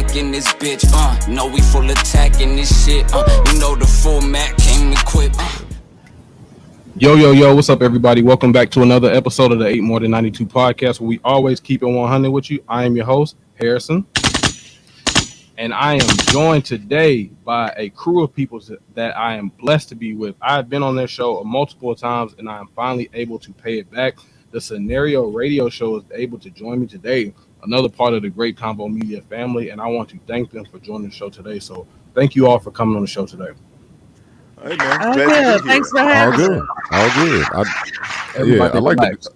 back in this bitch, know we full attack in this shit, you know the format came equipped. Yo, what's up, everybody? Welcome back to another episode of the 8 More Than 92 podcast, where we always keep it 100 with you. I am your host, Harrison, and I am joined today by a crew of people that I am blessed to be with. I've been on their show multiple times, and I am finally able to pay it back. The Scenario Radio Show is able to join me today, another part of the Great Combo Media family, and I want to thank them for joining the show today. So thank you all for coming on the show today. All right, man. Glad Thanks for having us. All good. I like it.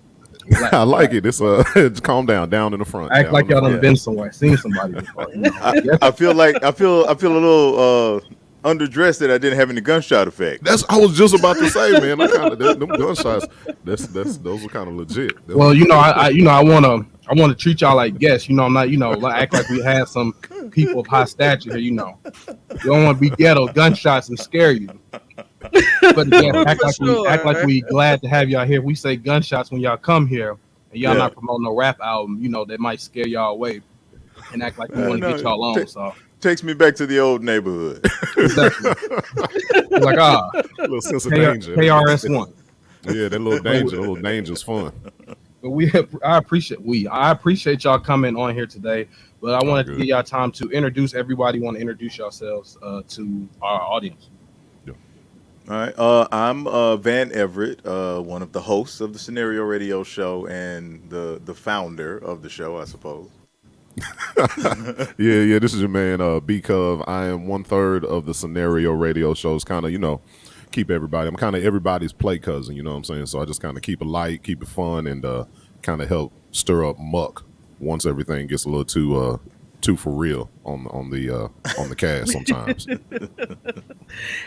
I like it. It's calm down in the front. Act like y'all done been somewhere, seen somebody before. You know? I feel a little underdressed that I didn't have any gunshot effect. I was just about to say, man. Them gunshots. Those are kind of legit. Well, I want to treat y'all like guests. I'm not, act like we had some people of high stature here. You don't want to be ghetto gunshots and scare you. But again, act like we glad to have y'all here. We say gunshots when y'all come here, and y'all not promoting no rap album. That might scare y'all away, and act like we want to get y'all on. So takes me back to the old neighborhood. Exactly. Like a little sense of danger. KRS-One. Yeah, that little danger's fun. But I appreciate y'all coming on here today. But I wanted to give y'all time to introduce everybody. Want to introduce yourselves to our audience. All right. I'm Van Everett, one of the hosts of the Scenario Radio Show and the founder of the show, I suppose. Yeah. This is your man, B Cove. I am 1/3 of the Scenario Radio Show. It's kind of, keep everybody. I'm kind of everybody's play cousin. You know what I'm saying? So I just kind of keep it light, keep it fun, and kind of help stir up muck once everything gets a little too for real on the cast sometimes.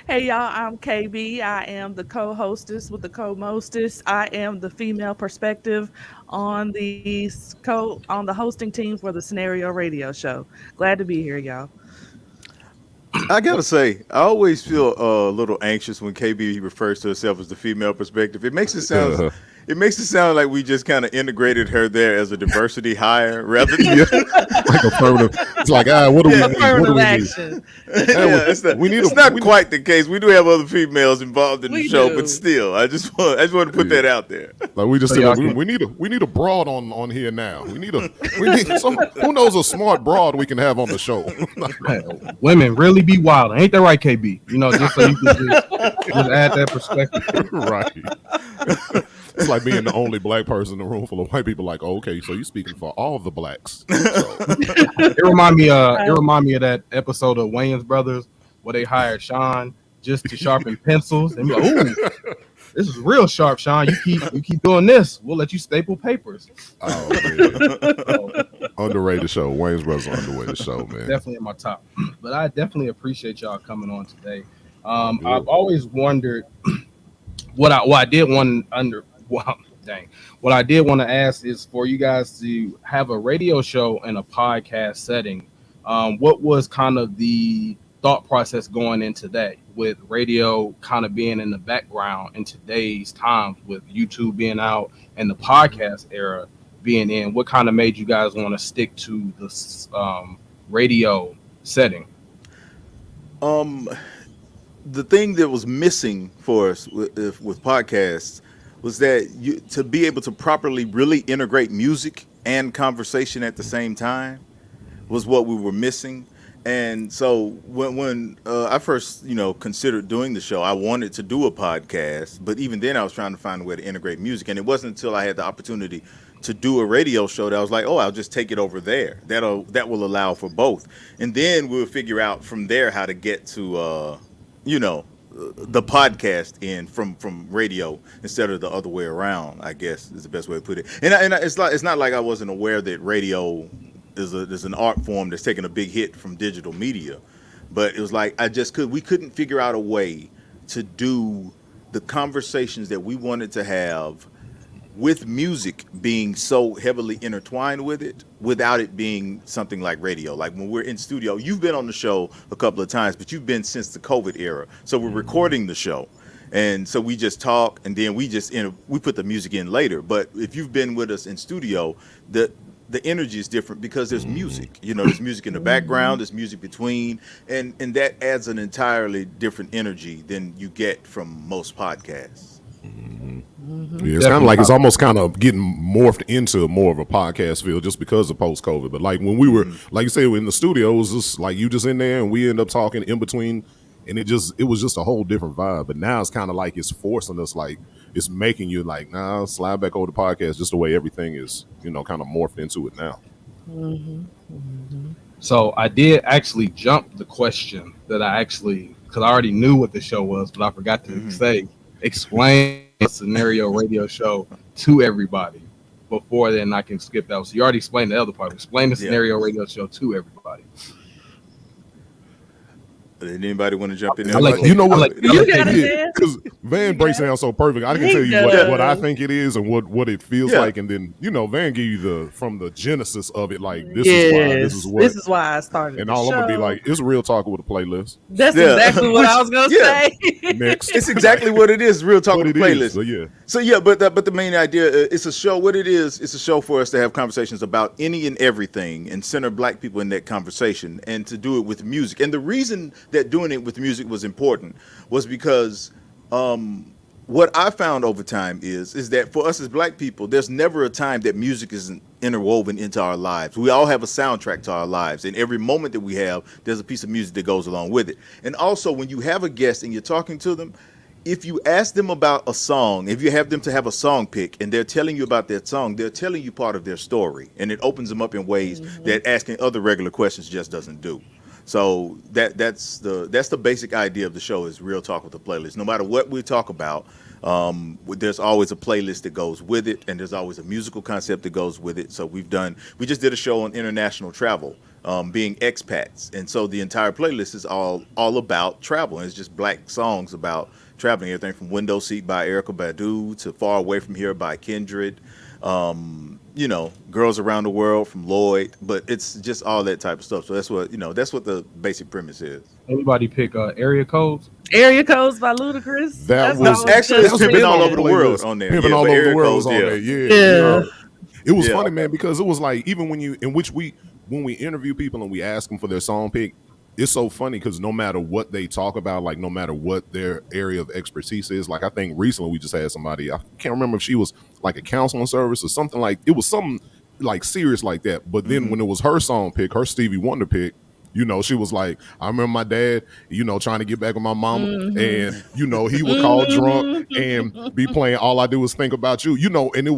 Hey y'all, I'm KB. I am the co-hostess with the co-mostess. I am the female perspective on the hosting team for the Scenario Radio Show. Glad to be here, y'all. I gotta say, I always feel a little anxious when KB refers to herself as the female perspective. It makes it sound. It makes it sound like we just kind of integrated her there as a diversity hire rather than like affirmative. It's like, what do we need? What do we need? It's not quite the case. We do have other females involved in the show, but still, I just want to put that out there. Like we just said, we need a broad on here now. We need some. Who knows a smart broad we can have on the show? Women really be wild, ain't that right, KB? Just so you can just add that perspective, right? It's like being the only black person in a room full of white people. Like, okay, so you're speaking for all of the blacks. So. It remind me of that episode of Wayans Brothers where they hired Sean just to sharpen pencils, and be like, "Ooh, this is real sharp, Sean. You keep doing this. We'll let you staple papers." Oh man, underrated show. Wayans Brothers underrated show, man. Definitely in my top. But I definitely appreciate y'all coming on today. I've always wondered what I did want to ask is for you guys to have a radio show and a podcast setting. What was kind of the thought process going into that, with radio kind of being in the background in today's times, with YouTube being out and the podcast era being in? What kind of made you guys want to stick to this radio setting? The thing that was missing for us with podcasts was that to be able to properly really integrate music and conversation at the same time was what we were missing. And so when I first, considered doing the show, I wanted to do a podcast, but even then I was trying to find a way to integrate music. And it wasn't until I had the opportunity to do a radio show that I was like, I'll just take it over there. That will allow for both. And then we'll figure out from there how to get to, the podcast in from radio instead of the other way around, I guess is the best way to put it. And it's not like I wasn't aware that radio is an art form that's taking a big hit from digital media, but it was like we couldn't figure out a way to do the conversations that we wanted to have with music being so heavily intertwined with it without it being something like radio. Like when we're in studio, you've been on the show a couple of times, but you've been since the COVID era. So we're recording the show. And so we just talk and then we put the music in later. But if you've been with us in studio, the energy is different because there's music. You know, there's music in the background, there's music between, and that adds an entirely different energy than you get from most podcasts. Yeah, it's kind of like it's almost kind of getting morphed into more of a podcast feel just because of post COVID. But like when we were, like you said, in the studio, it was just like you just in there and we end up talking in between, and it was just a whole different vibe. But now it's kind of like it's forcing us, like it's making you like, nah, slide back over the podcast, just the way everything is, you know, kind of morphed into it now. So I did actually jump the question that because I already knew what the show was, but I forgot to say, explain a scenario radio show to everybody before then I can skip that. So you already explained the other part. Explain the scenario radio show to everybody. Did anybody want to jump in there? You know what? You got it, because Van breaks it down so perfect. I can tell you what I think it is and what it feels like, and then Van give you from the genesis of it. Like this is why I started. And all I'm gonna be like, it's Real Talk with a playlist. That's exactly what I was gonna say. Next, it's exactly what it is. Real Talk with a playlist. But the main idea, it's a show. What it is, it's a show for us to have conversations about any and everything and center Black people in that conversation, and to do it with music. And the reason that doing it with music was important was because what I found over time is that for us as Black people, there's never a time that music isn't interwoven into our lives. We all have a soundtrack to our lives, and every moment that we have, there's a piece of music that goes along with it. And also, when you have a guest and you're talking to them, if you ask them about a song, if you have them to have a song pick and they're telling you about that song, they're telling you part of their story, and it opens them up in ways that asking other regular questions just doesn't do. So that's the basic idea of the show, is Real Talk with a playlist. No matter what we talk about, there's always a playlist that goes with it, and there's always a musical concept that goes with it. So we just did a show on international travel, being expats, and so the entire playlist is all about travel, and it's just Black songs about traveling, everything from Window Seat by Erykah Badu to Far Away From Here by Kindred. Girls Around the World from Lloyd, but it's just all that type of stuff. So that's what the basic premise is. Anybody pick Area Codes? Area Codes by Ludacris. That was Pimping All Over the World on there. Pimping All Over the World was on there. Yeah. It was funny, man, because it was like, even when we interview people and we ask them for their song pick, it's so funny because no matter what they talk about, like no matter what their area of expertise is, like I think recently we just had somebody, I can't remember if she was like a counseling service or something, like it was something like serious like that. But then when it was her song pick, her Stevie Wonder pick, she was like, I remember my dad, trying to get back with my mama, and he would call drunk and be playing All I Do Is Think About You, and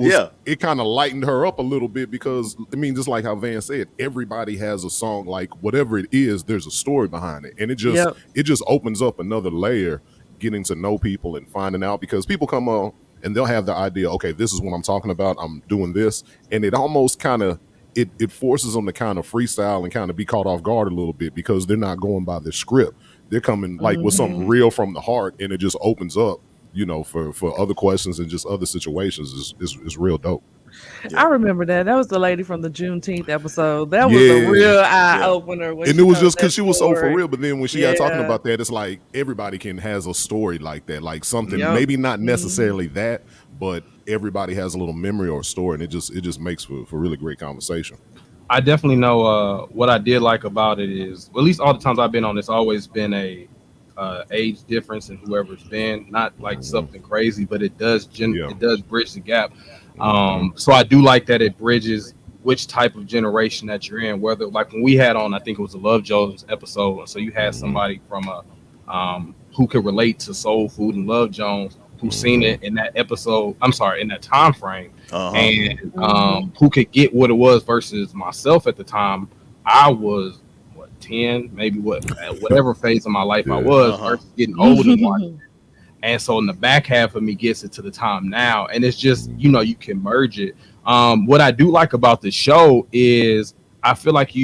it kind of lightened her up a little bit, because I mean, just like how Van said, everybody has a song, like whatever it is, there's a story behind it, and it just opens up another layer, getting to know people and finding out, because people come on and they'll have the idea, okay, this is what I'm talking about, I'm doing this, and it almost kind of it forces them to kind of freestyle and kind of be caught off guard a little bit, because they're not going by the script. They're coming like with something real from the heart, and it just opens up, for other questions and just other situations. Is real dope. I remember that. That was the lady from the Juneteenth episode. That was a real eye opener. And it was just because she was so for real. But then when she got talking about that, it's like everybody has a story like that, like something maybe not necessarily that, but everybody has a little memory or a story, and it just makes for really great conversation. I definitely know what I did like about it is, well, at least all the times I've been on, it's always been a age difference in whoever's been, not like something crazy, but it does bridge the gap. So I do like that it bridges which type of generation that you're in, whether like when we had on, I think it was a Love Jones episode. So you had somebody from who could relate to soul food and Love Jones, who seen it in that episode, in that time frame, and who could get what it was, versus myself at the time. I was 10, maybe whatever phase of my life I was, versus getting old and watching it. And so in the back half of me gets it to the time now, and it's just, you can merge it. What I do like about the show is I feel like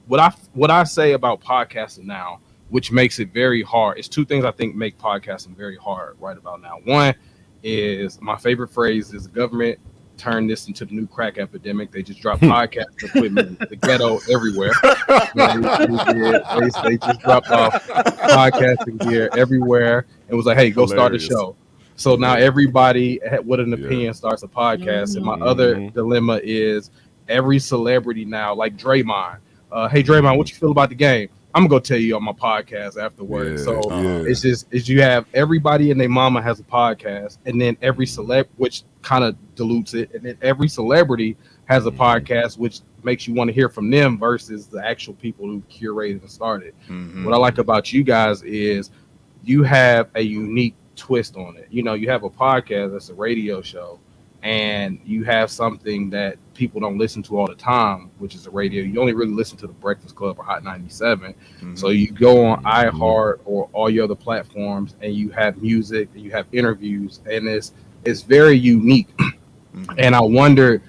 what I say about podcasting now, which makes it very hard. It's two things I think make podcasting very hard right about now. One is, my favorite phrase is, the government turned this into the new crack epidemic. They just dropped podcast equipment in the ghetto everywhere. They just dropped off podcasting gear everywhere and was like, hey, go start a show. So now everybody with an opinion starts a podcast. And my other dilemma is, every celebrity now, like Draymond. Hey Draymond, what you feel about the game? I'm gonna go tell you on my podcast afterwards. Yeah, So yeah. it's just you have everybody and their mama has a podcast, and then every celeb, which kind of dilutes it, and then every celebrity has a podcast, which makes you want to hear from them versus the actual people who curated and started. What I like about you guys is you have a unique twist on it. You know, you have a podcast that's a radio show, and you have something that people don't listen to all the time, which is the radio. You only really listen to the Breakfast Club or Hot 97. So you go on iHeart or all your other platforms, and you have music, and you have interviews, and it's very unique. And I wonder,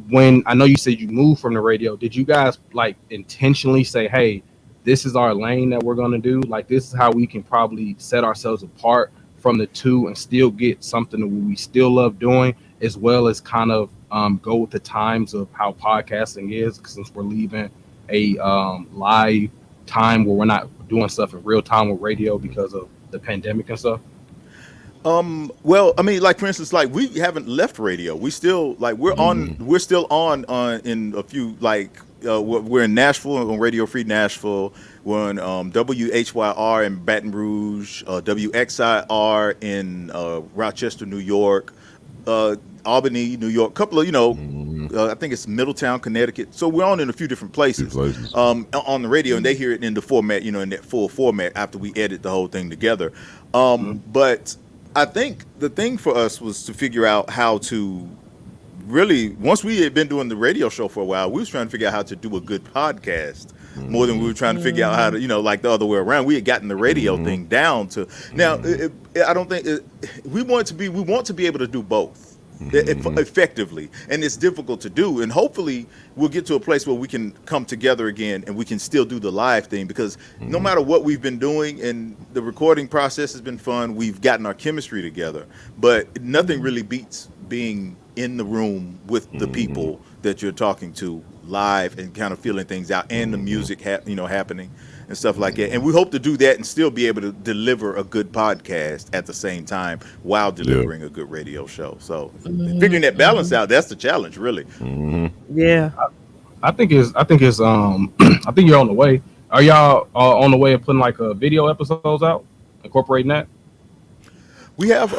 when I know you said you moved from the radio, did you guys like intentionally say, hey, this is our lane that we're going to do? Like, this is how we can probably set ourselves apart from the two and still get something that we still love doing, as well as kind of go with the times of how podcasting is, since we're leaving a live time where we're not doing stuff in real time with radio because of the pandemic and stuff? Well, I mean, like for instance, like we haven't left radio. We still like we're still on in a few we're in Nashville on Radio Free Nashville. We're on WHYR in Baton Rouge, WXIR in Rochester, New York, Albany, New York. Couple of I think it's Middletown, Connecticut. So we're on in a few different places on the radio, and they hear it in the format, in that full format after we edit the whole thing together. But I think the thing for us was to figure out how to really, once we had been doing the radio show for a while, we was trying to figure out how to do a good podcast more than we were trying to figure out how to, like the other way around. We had gotten the radio thing down to now. I don't think we want to be able to do both effectively, and it's difficult to do. And hopefully we'll get to a place where we can come together again and we can still do the live thing, because no matter what we've been doing, and the recording process has been fun, we've gotten our chemistry together, but nothing really beats being in the room with the people that you're talking to live and kind of feeling things out, and the music happening and stuff like that. And we hope to do that and still be able to deliver a good podcast at the same time while delivering a good radio show. So figuring that balance out, that's the challenge, really. Yeah. I think you're on the way. Are y'all on the way of putting like video episodes out, incorporating that? We have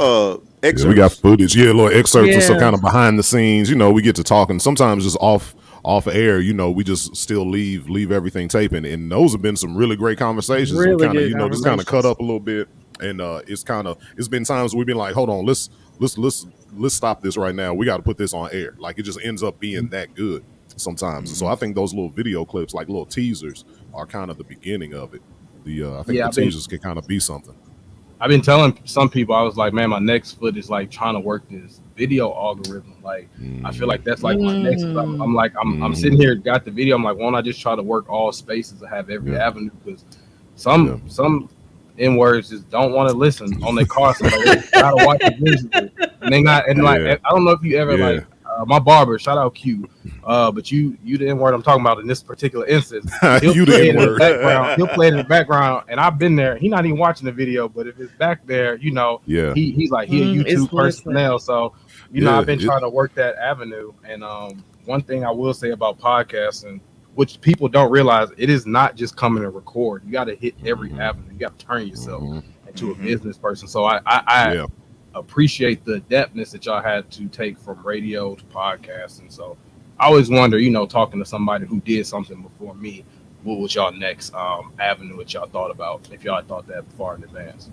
excerpts. Yeah, we got footage, little excerpts and stuff, kind of behind the scenes. We get to talking sometimes just off air. We just still leave everything taping, and those have been some really great conversations. Really kind of good just kind of cut up a little bit, and it's been times we've been like, hold on, let's stop this right now. We got to put this on air. Like, it just ends up being that good sometimes. And so I think those little video clips, like little teasers, are kind of the beginning of it. I think the teasers can kind of be something. I've been telling some people, I was like, man, my next foot is like trying to work this video algorithm. Like, I feel like that's like my next. I'm sitting here, got the video. I'm like, why don't I just try to work all spaces and have every avenue? Because some N-words just don't want to listen on their car. So they gotta watch the music, and they not. And like, I don't know if you ever my barber, shout out Q, but you the N-word I'm talking about in this particular instance. He'll play it in the background. He'll play it in the background, and I've been there. He's not even watching the video, but if it's back there, he's like he a YouTube personnel. So I've been trying to work that avenue. And one thing I will say about podcasting, which people don't realize, it is not just coming to record. You got to hit every avenue. You got to turn yourself into a business person. So I appreciate the depthness that y'all had to take from radio to podcasting. So I always wonder, talking to somebody who did something before me, what was y'all next avenue that y'all thought about, if y'all thought that far in advance?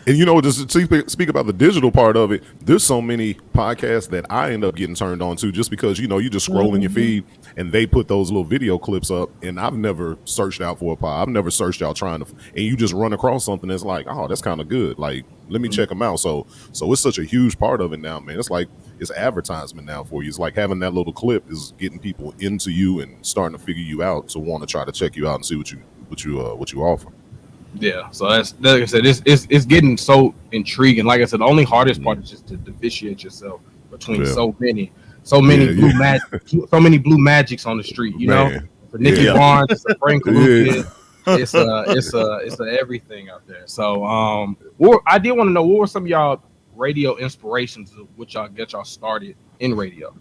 And just to speak about the digital part of it, there's so many podcasts that I end up getting turned on to just because, you just scroll in your feed and they put those little video clips up, and I've never searched out for a pod. I've never searched out and you just run across something that's like, oh, that's kind of good. Like, let me check them out. So it's such a huge part of it now, man. It's like, it's advertisement now for you. It's like having that little clip is getting people into you and starting to figure you out to want to try to check you out and see what you offer. Yeah, so that's like I said, it's getting so intriguing. Like I said, the only hardest part is just to differentiate yourself between so many blue magics on the street. For Nicky Barnes, it's a Frank Lucas, it's a everything out there. So I did want to know, what were some of y'all radio inspirations of which y'all get y'all started in radio?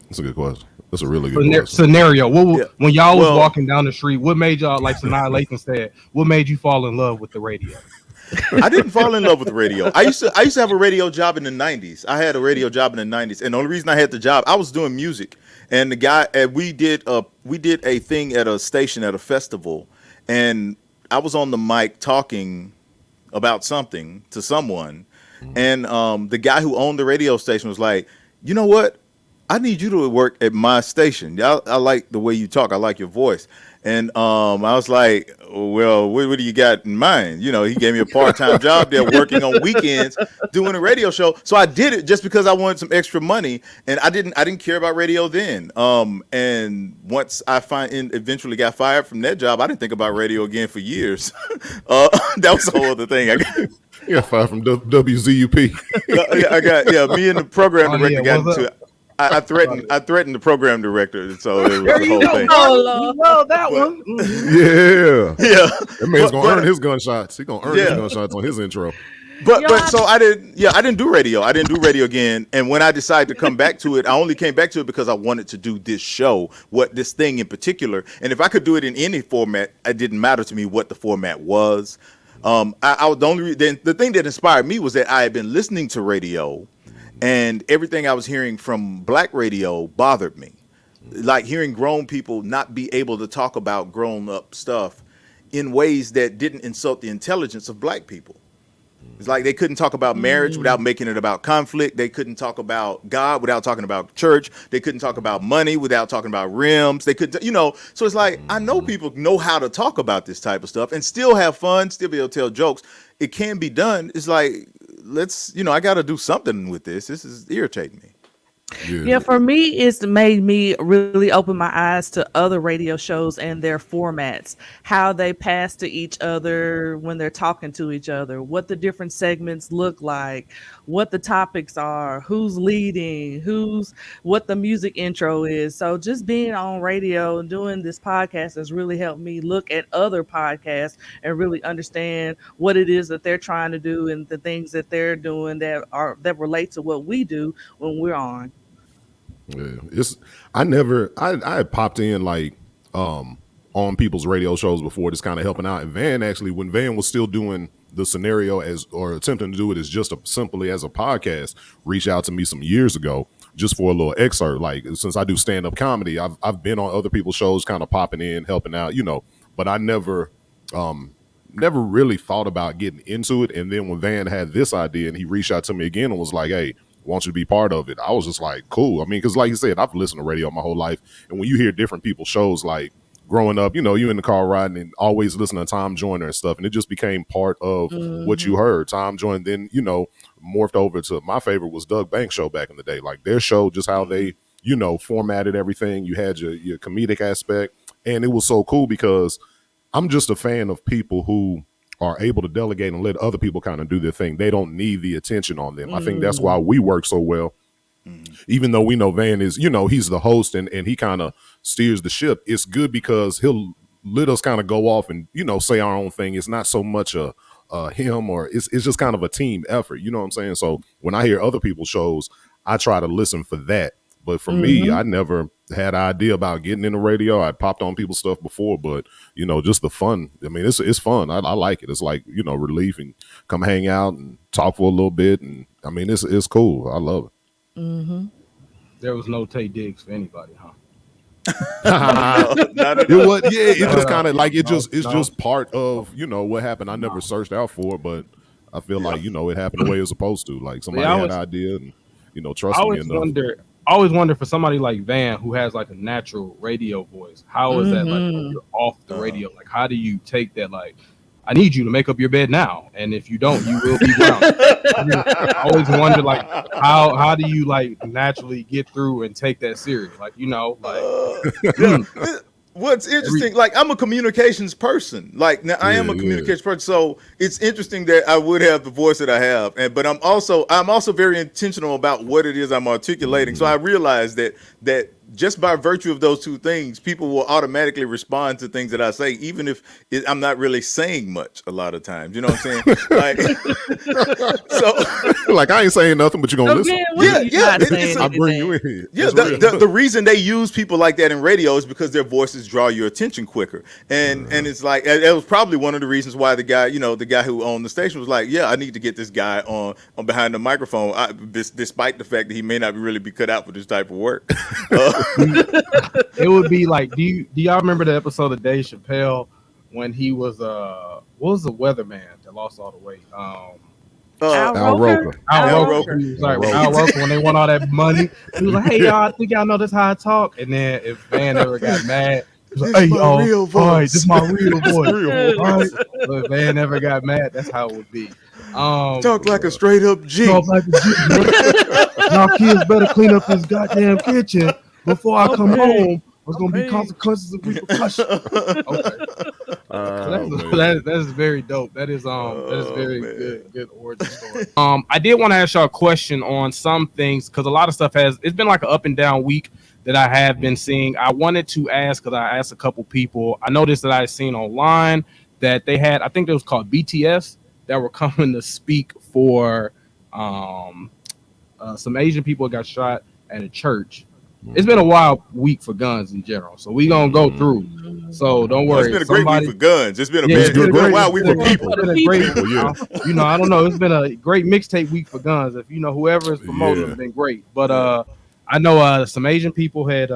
That's a good question. That's a really good question. Scenario. Yeah. When y'all was Well- walking down the street, what made y'all, like Sanaa Lathan said, what made you fall in love with the radio? I didn't fall in love with radio. I used to have a radio job in the 90s. I had a radio job in the 90s, and the only reason I had the job, I was doing music. And the guy, we did a thing at a station at a festival, and I was on the mic talking about something to someone, and the guy who owned the radio station was like, "You know what? I need you to work at my station. I like the way you talk. I like your voice." And I was like, "Well, what do you got in mind?" You know, he gave me a part-time job there, working on weekends, doing a radio show. So I did it just because I wanted some extra money, and I didn't care about radio then. And once I eventually got fired from that job, I didn't think about radio again for years. That was a whole other thing. Yeah, fired from WZUP. Me and the program director got into it. I threatened the program director, so it was the whole thing. Oh, Lord. that one. Yeah. That man's gonna earn his gunshots. He's gonna earn his Yeah. gunshots on his intro. But so I didn't do radio. I didn't do radio again. And when I decided to come back to it, I only came back to it because I wanted to do this show, this thing in particular. And if I could do it in any format, it didn't matter to me what the format was. The thing that inspired me was that I had been listening to radio, and everything I was hearing from black radio bothered me. Like hearing grown people not be able to talk about grown up stuff in ways that didn't insult the intelligence of black people. It's like they couldn't talk about marriage without making it about conflict. They couldn't talk about God without talking about church. They couldn't talk about money without talking about rims. They could, so it's like, I know people know how to talk about this type of stuff and still have fun, still be able to tell jokes. It can be done. It's like, I got to do something with this. This is irritating me. Yeah, for me, it's made me really open my eyes to other radio shows and their formats, how they pass to each other when they're talking to each other, what the different segments look like, what the topics are, who's leading, what the music intro is. So just being on radio and doing this podcast has really helped me look at other podcasts and really understand what it is that they're trying to do and the things that they're doing that relate to what we do when we're on. Yeah, I had popped in on people's radio shows before, just kind of helping out. And Van, actually, when Van was still doing the scenario or attempting to do it as just simply as a podcast, reached out to me some years ago just for a little excerpt. Like, since I do stand-up comedy, I've been on other people's shows, kind of popping in, helping out, but I never really thought about getting into it. And then when Van had this idea and he reached out to me again and was like, "Hey, want you to be part of it," I was just like, cool. I mean, because like you said, I've listened to radio my whole life, and when you hear different people's shows, like growing up, you in the car riding and always listening to Tom Joyner and stuff, and it just became part of what you heard. Tom Joyner then morphed over to my favorite was Doug Banks' show back in the day. Like their show, just how they formatted everything. You had your comedic aspect, and it was so cool because I'm just a fan of people who are able to delegate and let other people kind of do their thing. They don't need the attention on them. I think that's why we work so well. Even though we know Van is, he's the host and he kind of steers the ship. It's good because he'll let us kind of go off and, say our own thing. It's not so much a him, or it's just kind of a team effort. You know what I'm saying? So when I hear other people's shows, I try to listen for that. But for me, I never had an idea about getting into radio. I popped on people's stuff before, but just the fun. I mean, it's fun. I like it. It's like, relief, and come hang out and talk for a little bit. And I mean, it's cool. I love it. There was no Tay Diggs for anybody, huh? It's just kind of like it's just part of what happened. I never searched out for it, but I feel like it happened the way it's supposed to. Like somebody had an idea and trusted me enough. I always wonder for somebody like Van who has like a natural radio voice, how is that like when you're off the radio? Like, how do you take that? Like, I need you to make up your bed now, and if you don't, you will be drowned. I always wonder like how do you like naturally get through and take that serious? Like, What's interesting, like I'm a communications person. Like now I am a communications person, so it's interesting that I would have the voice that I have, but I'm also very intentional about what it is I'm articulating. So I realized that just by virtue of those two things, people will automatically respond to things that I say, even if I'm not really saying much a lot of times. You know what I'm saying? Like, so Like I ain't saying nothing, but you're gonna So listen. then, when are you not saying I bring you anything? in here. yeah, It's real. the reason they use people like that in radio is because their voices draw your attention quicker, and it's like it was probably one of the reasons why the guy, the guy who owned the station was like, yeah, I need to get this guy on behind the microphone, despite the fact that he may not really be cut out for this type of work. It would be like, do y'all remember the episode of Dave Chappelle when he was what was the weatherman that lost all the weight? Al Al Roker? Roker. Al Roker. Roker. He was like, Al Al Roker, when they won all that money, he was like, hey y'all, I think y'all know this how I talk. And then if Van ever got mad, he was like, hey y'all, real all right, voice. this is my real voice. Real All right. But if Van never got mad, that's how it would be. Talk like a straight up G. Talk like a G, bro. Y'all kids better clean up this goddamn kitchen before I come home. There's gonna be consequences and repercussions. Okay. So that is very dope. That is very good origin story. I did want to ask y'all a question on some things because a lot of stuff it's been like an up and down week that I have been seeing. I wanted to ask because I asked a couple people. I noticed that I had seen online that they had, I think it was called BTS, that were coming to speak for some Asian people got shot at a church. It's been a wild week for guns in general, so we gonna go through. So don't worry. It's been a great week for guns. It's been a wild week for people. It's been a great, I don't know. It's been a great mixtape week for guns. If whoever is promoting, it's been great. But I know some Asian people had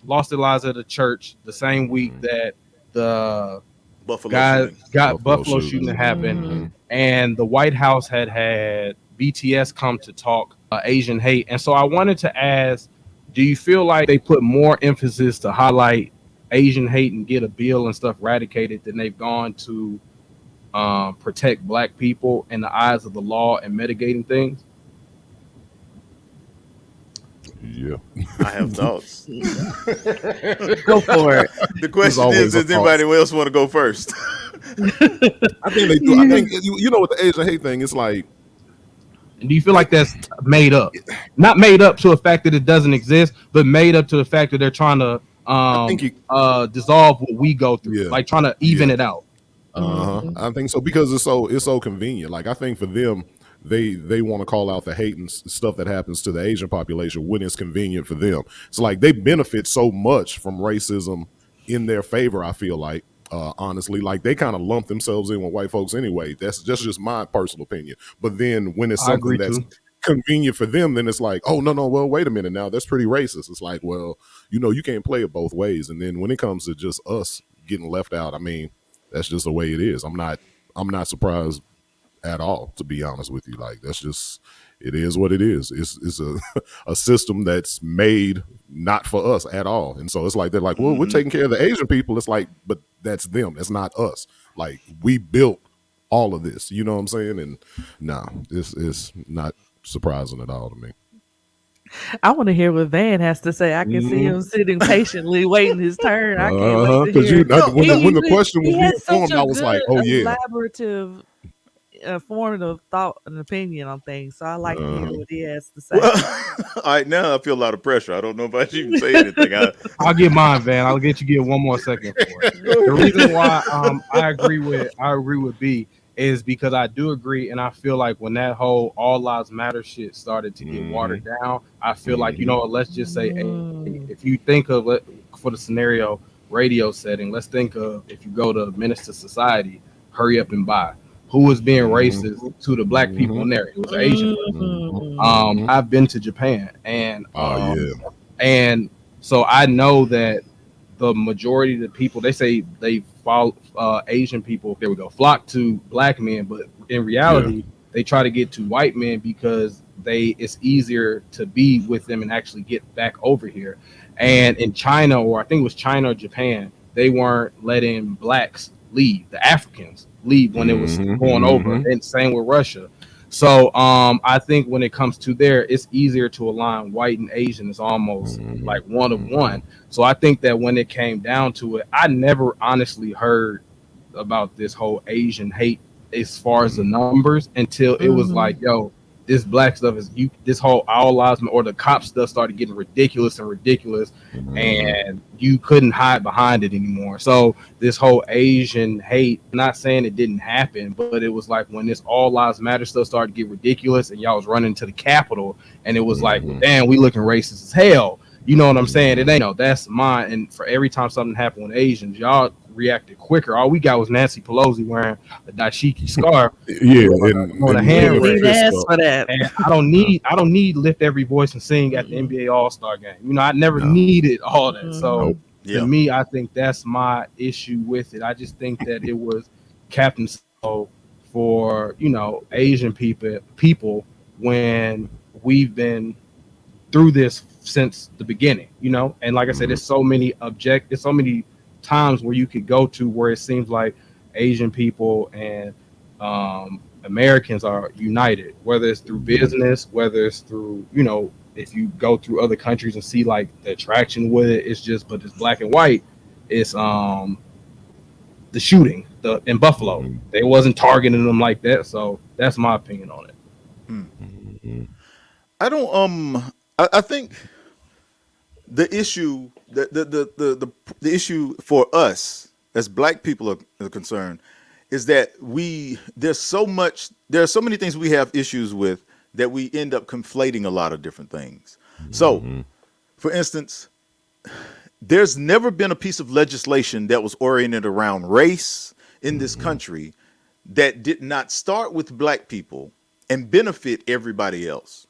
lost their lives at a church the same week that the Buffalo shooting happened, and the White House had BTS come to talk Asian hate, and so I wanted to ask. Do you feel like they put more emphasis to highlight Asian hate and get a bill and stuff eradicated than they've gone to protect Black people in the eyes of the law and mitigating things? Yeah, I have thoughts. Go for it. The question is, does anybody else want to go first? I think they do. I think with the Asian hate thing, it's like. And do you feel like that's made up? Not made up to the fact that it doesn't exist, but made up to the fact that they're trying to dissolve what we go through, like trying to even it out. I think so because it's so convenient. Like I think for them, they want to call out the hate and stuff that happens to the Asian population when it's convenient for them. It's like they benefit so much from racism in their favor. I feel like. Honestly, like they kind of lump themselves in with white folks anyway. That's just my personal opinion. But then when it's something that's convenient for them, then it's like, oh no, well, wait a minute now, that's pretty racist. It's like, well, you can't play it both ways. And then when it comes to just us getting left out, I mean, that's just the way it is. I'm not surprised at all, to be honest with you. Like that's just it is what it is. It's a system that's made not for us at all. And so it's like they're like, well, we're taking care of the Asian people. It's like, but that's them. That's not us. Like we built all of this. You know what I'm saying? And this is not surprising at all to me. I want to hear what Van has to say. I can see him sitting patiently waiting his turn. I can't wait to hear. When the question was being formed, I was like, oh yeah. Collaborative, formative thought and opinion on things. So I like to hear what he has to say. Well, all right, now I feel a lot of pressure. I don't know if I should even say anything. I'll get mine, Van. I'll get 1 more second for it. The reason why I agree with B is because I do agree, and I feel like when that whole all lives matter shit started to get watered down, I feel like let's just say, if you think of it for the scenario radio setting, let's think of if you go to Minister Society, hurry up and buy. Who was being racist to the Black people in there? It was Asian. I've been to Japan, and and so I know that the majority of the people, they say they follow Asian people. There we go, flock to Black men, but in reality, they try to get to white men because it's easier to be with them and actually get back over here. And in China, or I think it was China or Japan, they weren't letting Blacks leave, the Africans leave when it was going over, and same with Russia. So I think when it comes to there, it's easier to align white and Asian. It's almost like one of one. So I think that when it came down to it, I never honestly heard about this whole Asian hate as far as the numbers until it was like, yo, this black stuff is this whole all lives or the cop stuff started getting ridiculous and ridiculous, and you couldn't hide behind it anymore. So this whole Asian hate, not saying it didn't happen, but it was like when this all lives matter stuff started to get ridiculous, and y'all was running to the Capitol, and it was like, well, damn, we looking racist as hell. You know what I'm saying? It ain't that's mine. And for every time something happened with Asians, y'all reacted quicker. All we got was Nancy Pelosi wearing a dashiki scarf. On a hand raise. For that. And I don't need lift every voice and sing at the NBA All-Star game. You know, I never needed all that. So to me, I think that's my issue with it. I just think that it was Captain Solo for, you know, Asian people when we've been through this since the beginning, you know. And like I said, there's so many times where you could go to where it seems like Asian people and Americans are united, whether it's through business, whether it's through, you know, if you go through other countries and see like the attraction with it, it's just, but it's black and white. It's the shooting in Buffalo. They wasn't targeting them like that. So that's my opinion on it. I don't I think the issue the issue for us as black people are concerned is that there are so many things we have issues with that we end up conflating a lot of different things. So, for instance, there's never been a piece of legislation that was oriented around race in this country that did not start with black people and benefit everybody else.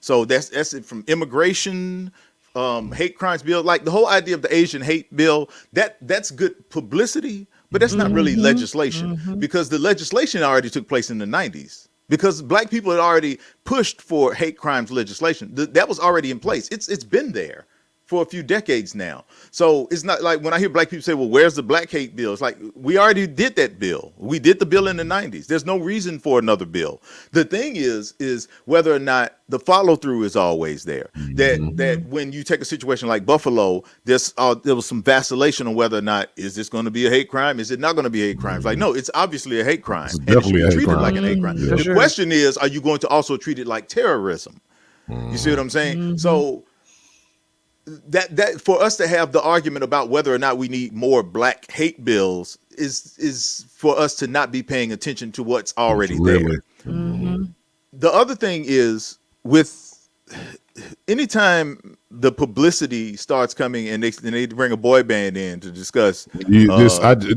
So that's it, from immigration, hate crimes bill, like the whole idea of the Asian hate bill, that's good publicity, but that's not really legislation, because the legislation already took place in the 90s, because black people had already pushed for hate crimes legislation. That was already in place. It's been there for a few decades now. So it's not like when I hear black people say, well, where's the black hate bill? It's like, we already did that bill. We did the bill in the 90s. There's no reason for another bill. The thing is whether or not the follow through is always there. That when you take a situation like Buffalo, there was some vacillation on whether or not, is this going to be a hate crime? Is it not going to be a hate crime? It's like, no, it's obviously a hate crime. And it should be treated like an hate crime. The question is, are you going to also treat it like terrorism? You see what I'm saying? So that for us to have the argument about whether or not we need more black hate bills is for us to not be paying attention to what's already there. The other thing is, with anytime the publicity starts coming and they bring a boy band in to discuss Do you notice gonna be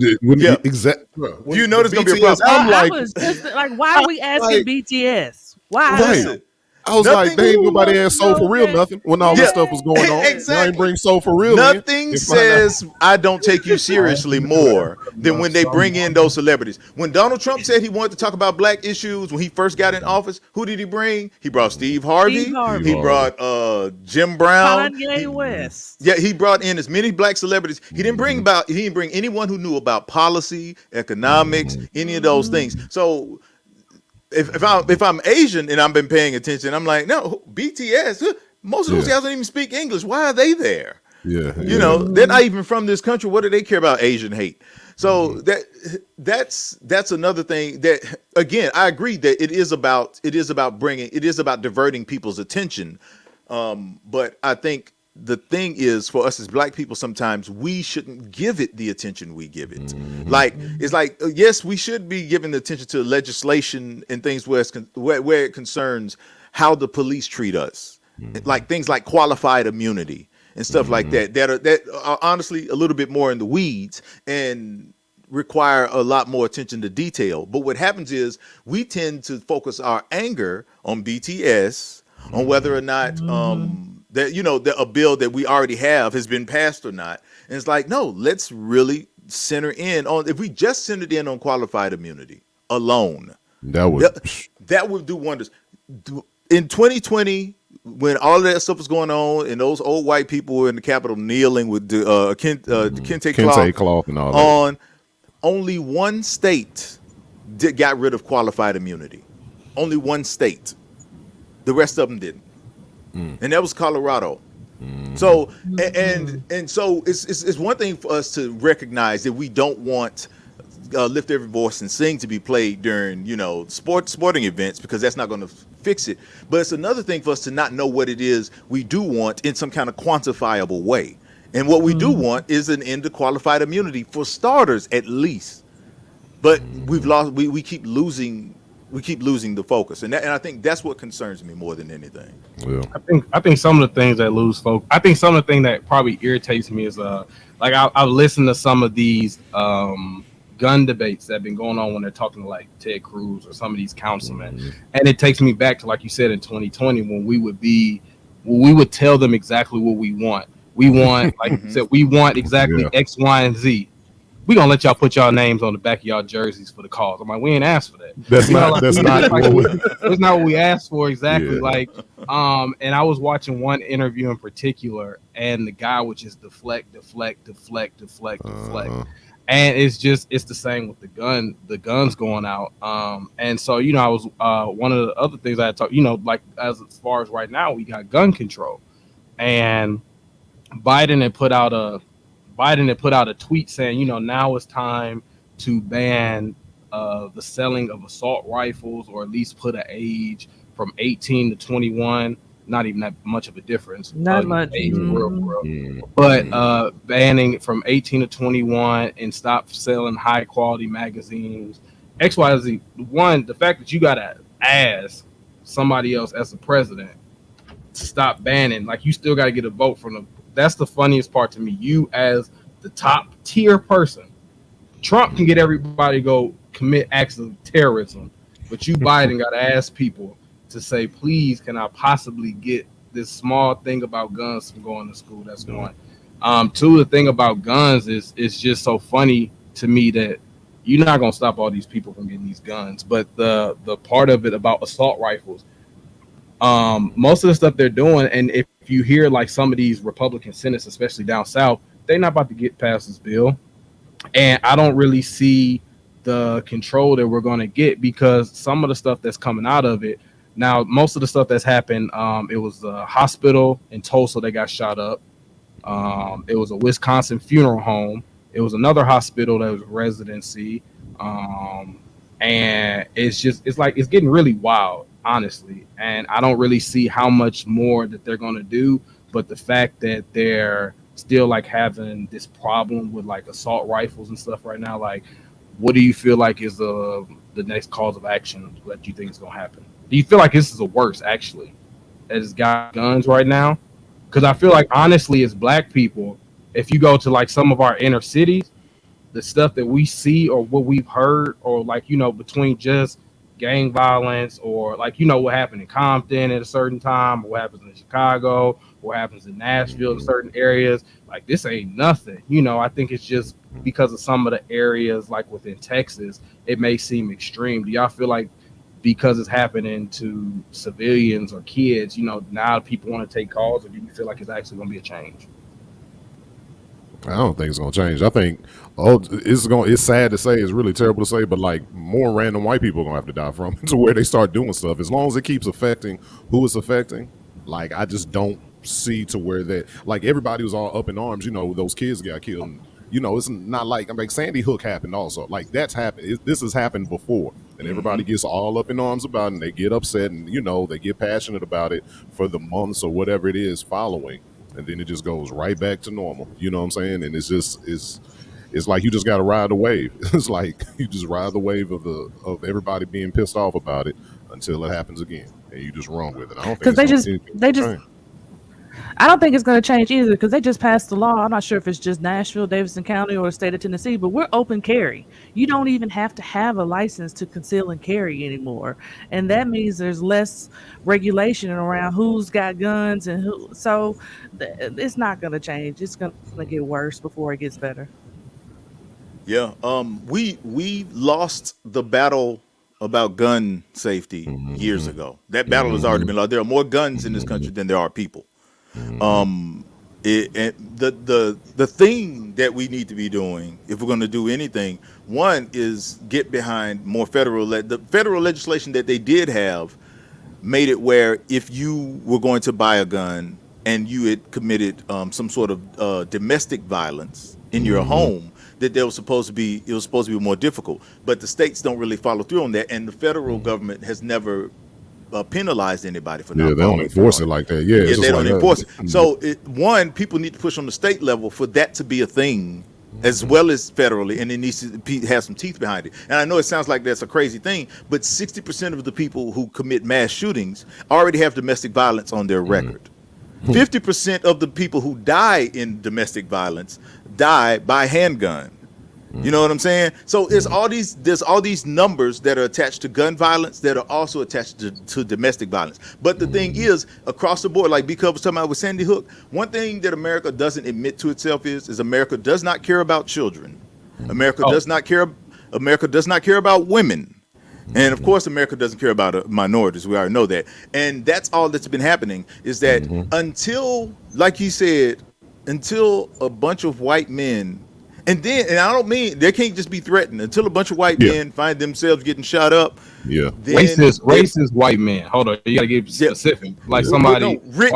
a problem? I was just like, why are we asking BTS? Why? Right. I was like, they ain't nobody asked Soul for Real nothing when all this stuff was going on. Exactly. Y'all ain't bring Soul for Real. Nothing says I don't take you seriously more than when they bring in those celebrities. When Donald Trump said he wanted to talk about black issues when he first got in office, who did he bring? He brought Steve Harvey. He brought Jim Brown. Kanye West. Yeah, he brought in as many black celebrities. He didn't bring anyone who knew about policy, economics, any of those things. So if I'm Asian and I've been paying attention, I'm like, no, BTS, most of those guys don't even speak English. Why are they there? You know, they're not even from this country. What do they care about Asian hate? So that's another thing that, again, I agree that it is about diverting people's attention. But I think the thing is, for us as black people, sometimes we shouldn't give it the attention we give it. Like, it's like, yes, we should be giving the attention to legislation and things where it concerns how the police treat us, like things like qualified immunity and stuff like that are honestly a little bit more in the weeds and require a lot more attention to detail. But what happens is we tend to focus our anger on BTS, on whether or not that a bill that we already have has been passed or not. And it's like, no, let's really center in on, if we just centered in on qualified immunity alone, that would do wonders. In 2020, when all of that stuff was going on and those old white people were in the Capitol kneeling with the kente cloth and all that, on, only one state got rid of qualified immunity. Only one state. The rest of them didn't. And that was Colorado. So and so it's one thing for us to recognize that we don't want Lift Every Voice and Sing to be played during sporting events, because that's not going to fix it. But it's another thing for us to not know what it is we do want in some kind of quantifiable way. And what we do want is an end to qualified immunity for starters, at least. But we've lost. We keep losing the focus, and I think that's what concerns me more than anything. Yeah. I think some of the things that lose focus. I think some of the thing that probably irritates me is like I've listened to some of these gun debates that have been going on when they're talking to like Ted Cruz or some of these councilmen, and it takes me back to, like you said, in 2020 when we would tell them exactly what we want. We want, like you said, we want exactly X, Y, and Z. We gonna let y'all put y'all names on the back of y'all jerseys for the cause. I'm like, we ain't asked for that. That's not. Like, That's not. that's not what we asked for exactly. Yeah. Like, and I was watching one interview in particular, and the guy would just deflect, and it's the same with the guns going out. And so I was one of the other things I had talked, like as far as right now, we got gun control, and Biden had put out a tweet saying, now it's time to ban the selling of assault rifles, or at least put an age from 18 to 21. Not even that much of a difference. Not much. But banning it from 18 to 21 and stop selling high quality magazines. XYZ. One, the fact that you gotta ask somebody else as the president to stop banning, like you still gotta get a vote from them. That's the funniest part to me. You as the top tier person, Trump can get everybody to go commit acts of terrorism, but you Biden got to ask people to say, please, can I possibly get this small thing about guns from going to school? That's one. Two, the thing about guns is it's just so funny to me that you're not gonna stop all these people from getting these guns, but the part of it about assault rifles, most of the stuff they're doing, and if you hear like some of these Republican senates, especially down south, they're not about to get past this bill, and I don't really see the control that we're going to get, because some of the stuff that's coming out of it now, most of the stuff that's happened, it was a hospital in Tulsa that got shot up. It was a Wisconsin funeral home. It was another hospital that was residency, and it's getting really wild, honestly. And I don't really see how much more that they're going to do, but the fact that they're still like having this problem with like assault rifles and stuff right now, like, what do you feel like is the next cause of action that you think is going to happen? Do you feel like this is a worse actually as got guns right now? Because I feel like honestly, as Black people, if you go to like some of our inner cities, the stuff that we see or what we've heard, or like, between just gang violence, or like, what happened in Compton at a certain time, or what happens in Chicago, what happens in Nashville in certain areas, like this ain't nothing. I think it's just because of some of the areas like within Texas, it may seem extreme. Do y'all feel like because it's happening to civilians or kids, now people want to take calls, or do you feel like it's actually going to be a change? I don't think it's gonna change. I think it's sad to say, it's really terrible to say, but like more random white people are gonna have to die from to where they start doing stuff. As long as it keeps affecting who it's affecting, like I just don't see to where that, like, everybody was all up in arms, those kids got killed. And, it's not like, Sandy Hook happened also. Like that's happened. This has happened before, and everybody gets all up in arms about it, and they get upset, and they get passionate about it for the months or whatever it is following. And then it just goes right back to normal. You know what I'm saying? And it's like you just got to ride the wave. It's like you just ride the wave of everybody being pissed off about it until it happens again, and you just run with it. I don't think I don't think it's going to change either, because they just passed the law. I'm not sure if it's just Nashville, Davidson County, or the state of Tennessee, but we're open carry. You don't even have to have a license to conceal and carry anymore. And that means there's less regulation around who's got guns and who. So it's not going to change. It's going to get worse before it gets better. Yeah. We lost the battle about gun safety years ago. That battle has already been lost. There are more guns in this country than there are people. The thing that we need to be doing, if we're going to do anything, one is get behind more the federal legislation that they did have made it where if you were going to buy a gun and you had committed some sort of domestic violence in your home, that it was supposed to be more difficult. But the states don't really follow through on that, and the federal government has never penalized anybody for Yeah, not they don't following enforce through it on like that. Yeah, it's Yeah, just they don't like, enforce it. So, one, people need to push on the state level for that to be a thing, as well as federally, and it needs to have some teeth behind it. And I know it sounds like that's a crazy thing, but 60% of the people who commit mass shootings already have domestic violence on their record. 50% of the people who die in domestic violence die by handgun. You know what I'm saying? So there's all these numbers that are attached to gun violence that are also attached to domestic violence. But the thing is, across the board, like B-Cub was talking about with Sandy Hook, one thing that America doesn't admit to itself is America does not care about children. America does not care about women. And of course, America doesn't care about minorities. We already know that. And that's all that's been happening is that until, like you said, until a bunch of white men, and I don't mean they can't just be threatened until a bunch of white men find themselves getting shot up. Yeah. Racist white men. Hold on, you gotta get specific. Like somebody rich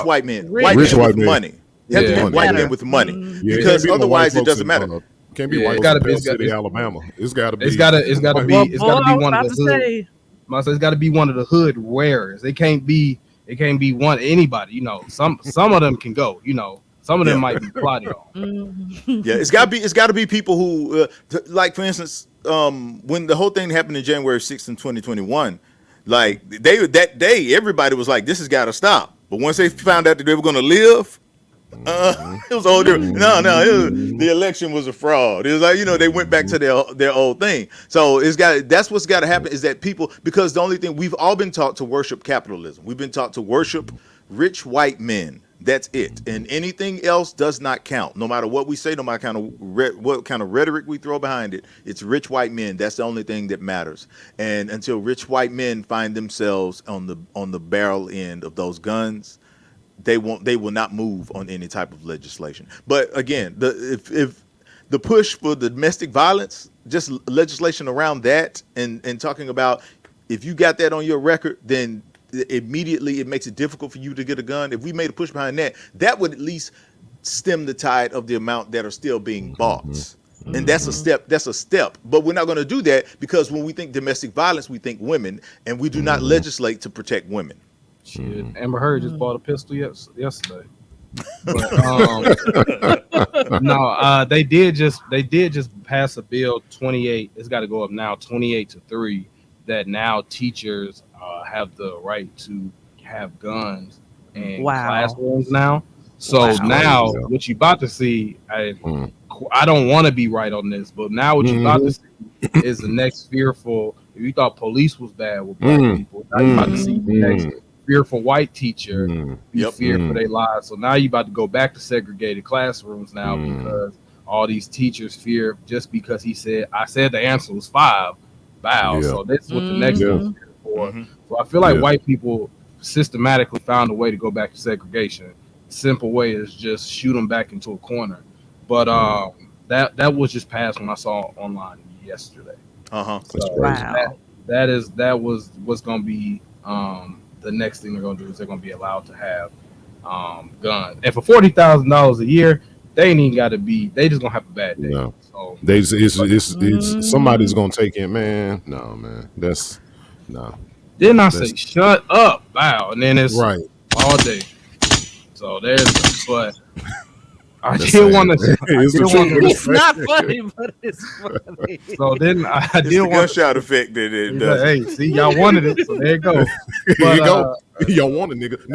white men, Rich white men white with men. money. Have to be white men with money, because otherwise it doesn't matter. Can't be white folks in Bell City, Alabama. It's got to be. It's gotta be Well, it's boy, gotta I be was one about of to the hood. say, It's got to be one of the hood wearers. It can't be one anybody. You know, some of them can go. You know, some of them might be plotted on. Yeah, it's got to be people who, like for instance, when the whole thing happened in January 6th in 2021, like that day, everybody was like, "This has got to stop." But once they found out that they were going to live, it was all different. The election was a fraud. It was like, they went back to their old thing. So that's what's got to happen is that people, because the only thing we've all been taught to worship capitalism. We've been taught to worship rich white men. That's it. And anything else does not count. No matter what we say, no matter what kind of rhetoric we throw behind it, it's rich white men. That's the only thing that matters. And until rich white men find themselves on the barrel end of those guns, they will not move on any type of legislation. But again, if the push for the domestic violence, just legislation around that, and talking about if you got that on your record, then immediately it makes it difficult for you to get a gun. If we made a push behind that, that would at least stem the tide of the amount that are still being bought. And that's a step. But we're not going to do that, because when we think domestic violence, we think women, and we do not legislate to protect women. Shit, Amber Heard just bought a pistol yesterday. But, no, they did just pass a bill 28. It's got to go up now 28-3. That now teachers have the right to have guns in classrooms now. So now what you about to see, I don't want to be right on this, but now what you about to see is the next fearful. If you thought police was bad with black people, now you about to see the next fearful white teacher be feared for their lives. So now you about to go back to segregated classrooms now because all these teachers fear just because I said the answer was 5. Wow. So that's what the next one's here for. So I feel like white people systematically found a way to go back to segregation. Simple way is just shoot them back into a corner. But that was just passed when I saw online yesterday. So that was what's going to be the next thing they're going to do is they're going to be allowed to have guns. And for $40,000 a year, they ain't even got to be. They just gonna have a bad day. No. So it's somebody's gonna take it, man. No, man, that's no. Then I say, shut up, wow, and then it's right all day. So but I did want to. It's not funny, but it's funny. So then I did want gunshot effect that it does. Hey, see, y'all wanted it, so there you go. There you go. Y'all wanted niggas.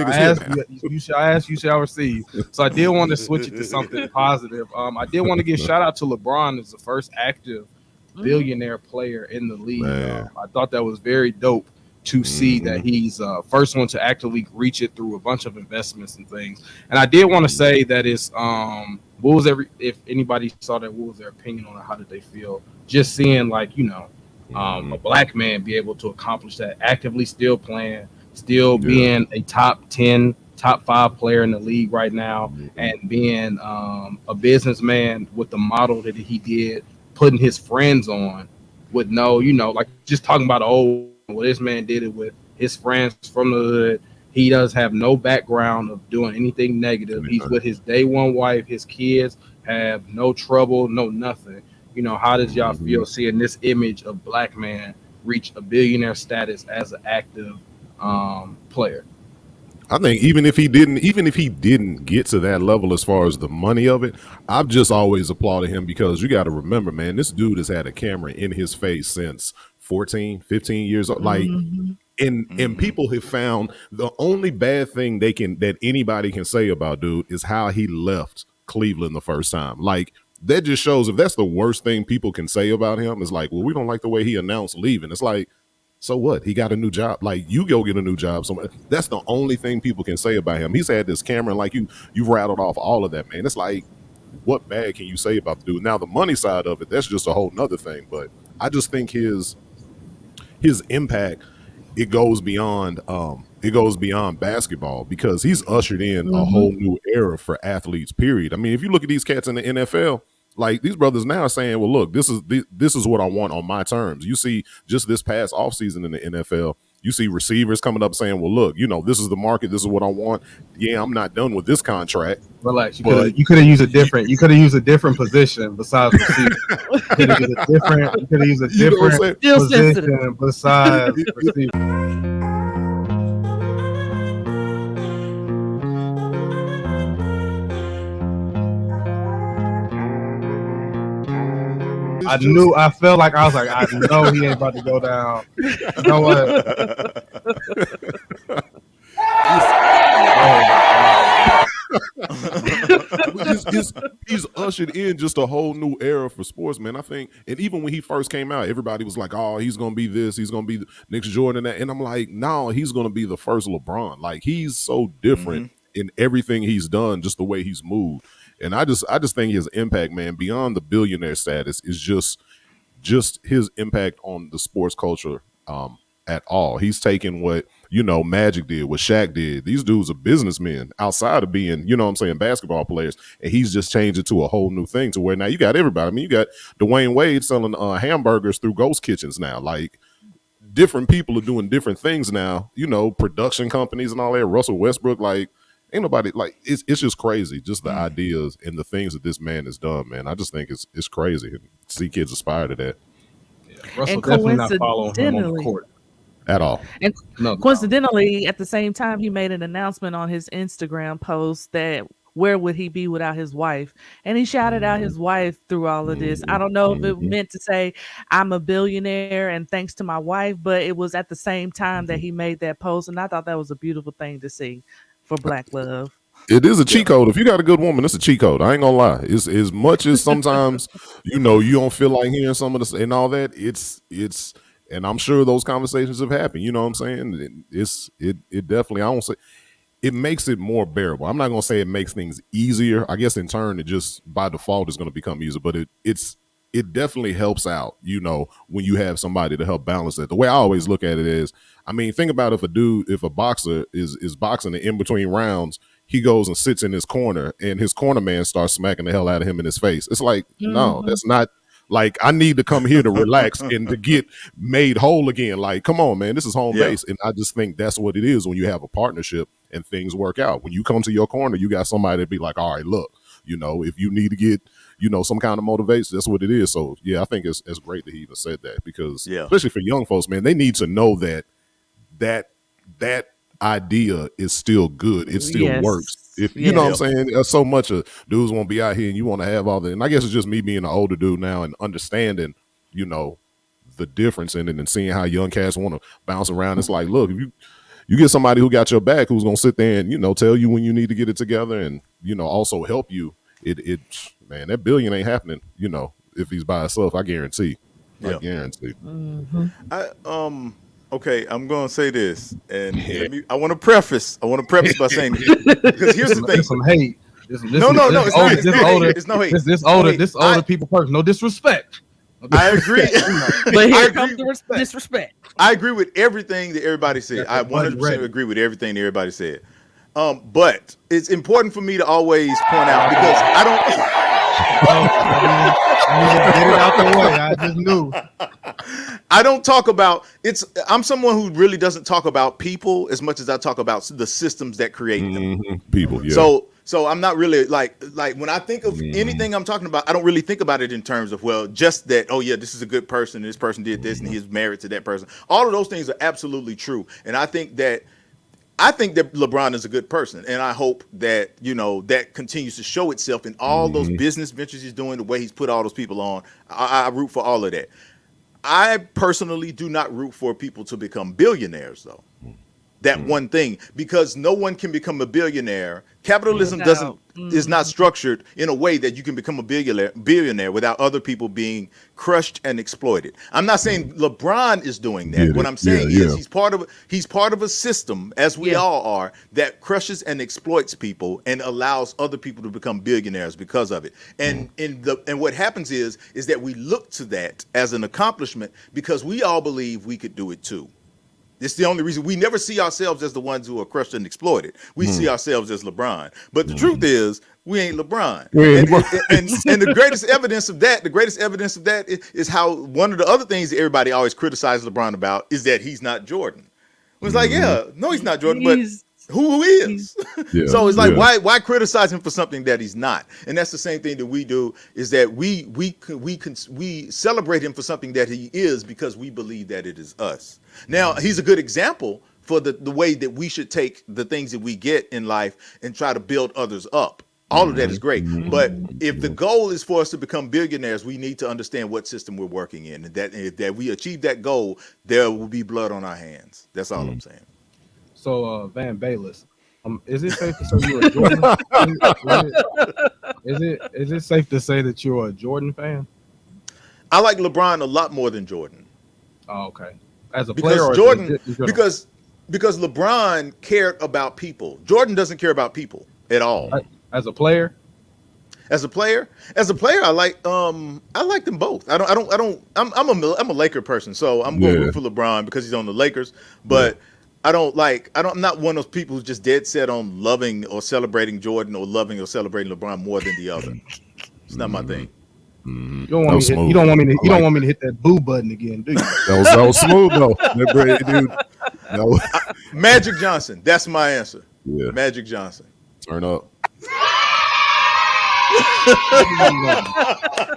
You shall receive. So I did want to switch it to something positive. I did want to give shout out to LeBron as the first active billionaire player in the league. I thought that was very dope to see that he's first one to actively reach it through a bunch of investments and things. And I did want to say that it's if anybody saw that, what was their opinion on it? How did they feel? Just seeing a black man be able to accomplish that, actively still playing, still being a top 10, top 5 player in the league right now, and being a businessman with the model that he did, putting his friends on with just talking about well, this man did it with his friends from the hood. He does have no background of doing anything negative. He's with his day one wife. His kids have no trouble, no nothing. How does y'all feel seeing this image of black man reach a billionaire status as an active player. I think even if he didn't get to that level as far as the money of it, I've just always applauded him because you got to remember, man, this dude has had a camera in his face since 14, 15 years old. Like, and people have found the only bad thing that anybody can say about dude is how he left Cleveland the first time. Like, that just shows if that's the worst thing people can say about him is like, well, we don't like the way he announced leaving. It's like, so what? He got a new job. Like, you go get a new job somewhere. That's the only thing people can say about him. He's had this camera, and like you rattled off all of that, man. It's like, what bad can you say about the dude? Now, the money side of it, that's just a whole nother thing. But I just think his impact, it goes beyond basketball because he's ushered in a whole new era for athletes, period. I mean, if you look at these cats in the NFL, like, these brothers now are saying, well, look, this is what I want on my terms. You see, just this past offseason in the NFL, you see receivers coming up saying, well, look, this is the market. This is what I want. Yeah, I'm not done with this contract. Relax. You could have used a different position besides receiver. You could have used a different position besides receiver. I felt like I know he ain't about to go down. You know what? He's ushered in just a whole new era for sports, man. I think, and even when he first came out, everybody was like, oh, he's gonna be this, he's gonna be the next Jordan, and I'm like, no, he's gonna be the first LeBron. Like, he's so different in everything he's done, just the way he's moved. And I just think his impact, man, beyond the billionaire status, is just his impact on the sports culture at all. He's taken what, Magic did, what Shaq did. These dudes are businessmen outside of being, basketball players. And he's just changed it to a whole new thing to where now you got everybody. I mean, you got Dwayne Wade selling hamburgers through ghost kitchens now. Like, different people are doing different things now, production companies and all that. Russell Westbrook, like, ain't nobody, like, it's just crazy, just the ideas and the things that this man has done, man. I just think it's crazy to see kids aspire to that. Yeah, Russell definitely not following him on the court at all. And coincidentally, at the same time, he made an announcement on his Instagram post that where would he be without his wife? And he shouted out his wife through all of this. I don't know if it meant to say I'm a billionaire and thanks to my wife, but it was at the same time that he made that post, and I thought that was a beautiful thing to see for Black love. It is a cheat code. If you got a good woman, it's a cheat code. I ain't gonna lie. It's as much as sometimes you don't feel like hearing some of this and all that. It's and I'm sure those conversations have happened. You know what I'm saying? It definitely, I don't say it makes it more bearable. I'm not gonna say it makes things easier. I guess in turn it just by default is gonna become easier, but it definitely helps out, when you have somebody to help balance that. The way I always look at it is, I mean, think about if a boxer is boxing and in between rounds, he goes and sits in his corner and his corner man starts smacking the hell out of him in his face. It's like, no, that's not, like, I need to come here to relax and to get made whole again. Like, come on, man, this is home base. And I just think that's what it is when you have a partnership and things work out. When you come to your corner, you got somebody to be like, all right, look, if you need to get, some kind of motivation, that's what it is. So, yeah, I think it's great that he even said that because, especially for young folks, man, they need to know that idea is still good. It still works. If you know what I'm saying, so much of dudes won't be out here and you want to have all that. And I guess it's just me being an older dude now and understanding, the difference in it and seeing how young cats want to bounce around. It's like, look, if you get somebody who got your back, who's going to sit there and, tell you when you need to get it together and, also help you, man, that billion ain't happening, if he's by himself, I guarantee. I guarantee. Okay, I'm going to say this, and I want to preface by saying because here's the thing. Some hate. It's no hate. This older people person. No disrespect. I agree. But here comes the disrespect. I agree with everything that everybody said. I 100% agree with everything that everybody said. But it's important for me to always point out because I don't. Get it out the way. I just knew. I don't talk about I'm someone who really doesn't talk about people as much as I talk about the systems that create them. People, yeah. So So I'm not really like when I think of anything I'm talking about, I don't really think about it in terms of, well, just that, oh yeah, this is a good person, this person did this, and he's married to that person. All of those things are absolutely true. And I think that LeBron is a good person, and I hope that that continues to show itself in all those business ventures he's doing, the way he's put all those people on. I root for all of that. I personally do not root for people to become billionaires, though. That one thing, because no one can become a billionaire. Capitalism is not structured in a way that you can become a billionaire without other people being crushed and exploited. I'm not saying LeBron is doing that. What I'm saying is he's part of a system, as we all are, that crushes and exploits people and allows other people to become billionaires because of it. And what happens is that we look to that as an accomplishment because we all believe we could do it too. It's the only reason we never see ourselves as the ones who are crushed and exploited. We see ourselves as LeBron. But the truth is, we ain't LeBron. And the greatest evidence of that, is how one of the other things that everybody always criticizes LeBron about is that he's not Jordan. It's like, no, he's not Jordan, but who is? So it's like, why criticize him for something that he's not? And that's the same thing that we do, is that we celebrate him for something that he is because we believe that it is us. Now, he's a good example for the way that we should take the things that we get in life and try to build others up. All of that is great. But if the goal is for us to become billionaires, we need to understand what system we're working in. And that if we achieve that goal, there will be blood on our hands. That's all I'm saying. So, Van Bayless, is it safe to say you're a Jordan? Is it safe to say that you're a Jordan fan? I like LeBron a lot more than Jordan. Oh, okay. As a player, because Jordan, because LeBron cared about people. Jordan doesn't care about people at all. As a player, I like them both. I'm a Laker person, so I'm going to root for LeBron because he's on the Lakers. But I'm not one of those people who's just dead set on loving or celebrating Jordan or loving or celebrating LeBron more than the other. It's not my thing. You don't want me to hit that boo button again, do you? That was smooth though, dude. No. Magic Johnson. That's my answer. Yeah. Magic Johnson. Turn up.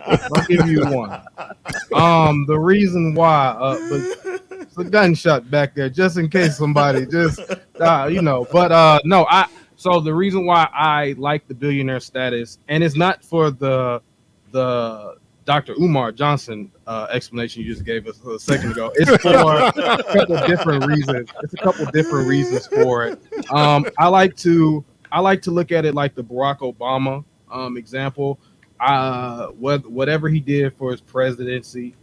I'll give you one. The reason why, it's a gunshot back there, just in case somebody just, But no, So the reason why I like the billionaire status, and it's not for the Dr. Umar Johnson explanation you just gave us a second ago. It's for a couple different reasons. It's a couple different reasons for it. I like to look at it like the Barack Obama example. Whatever he did for his presidency,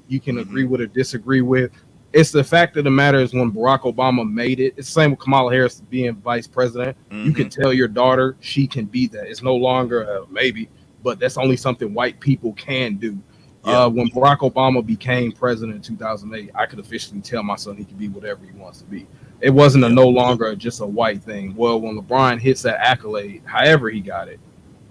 you can agree with or disagree with. It's the fact of the matter is when Barack Obama made it, it's the same with Kamala Harris being vice president. You can tell your daughter she can be that. It's no longer maybe, but that's only something white people can do. When Barack Obama became president in 2008, I could officially tell my son he can be whatever he wants to be. It wasn't no longer just a white thing. Well, when LeBron hits that accolade, however he got it,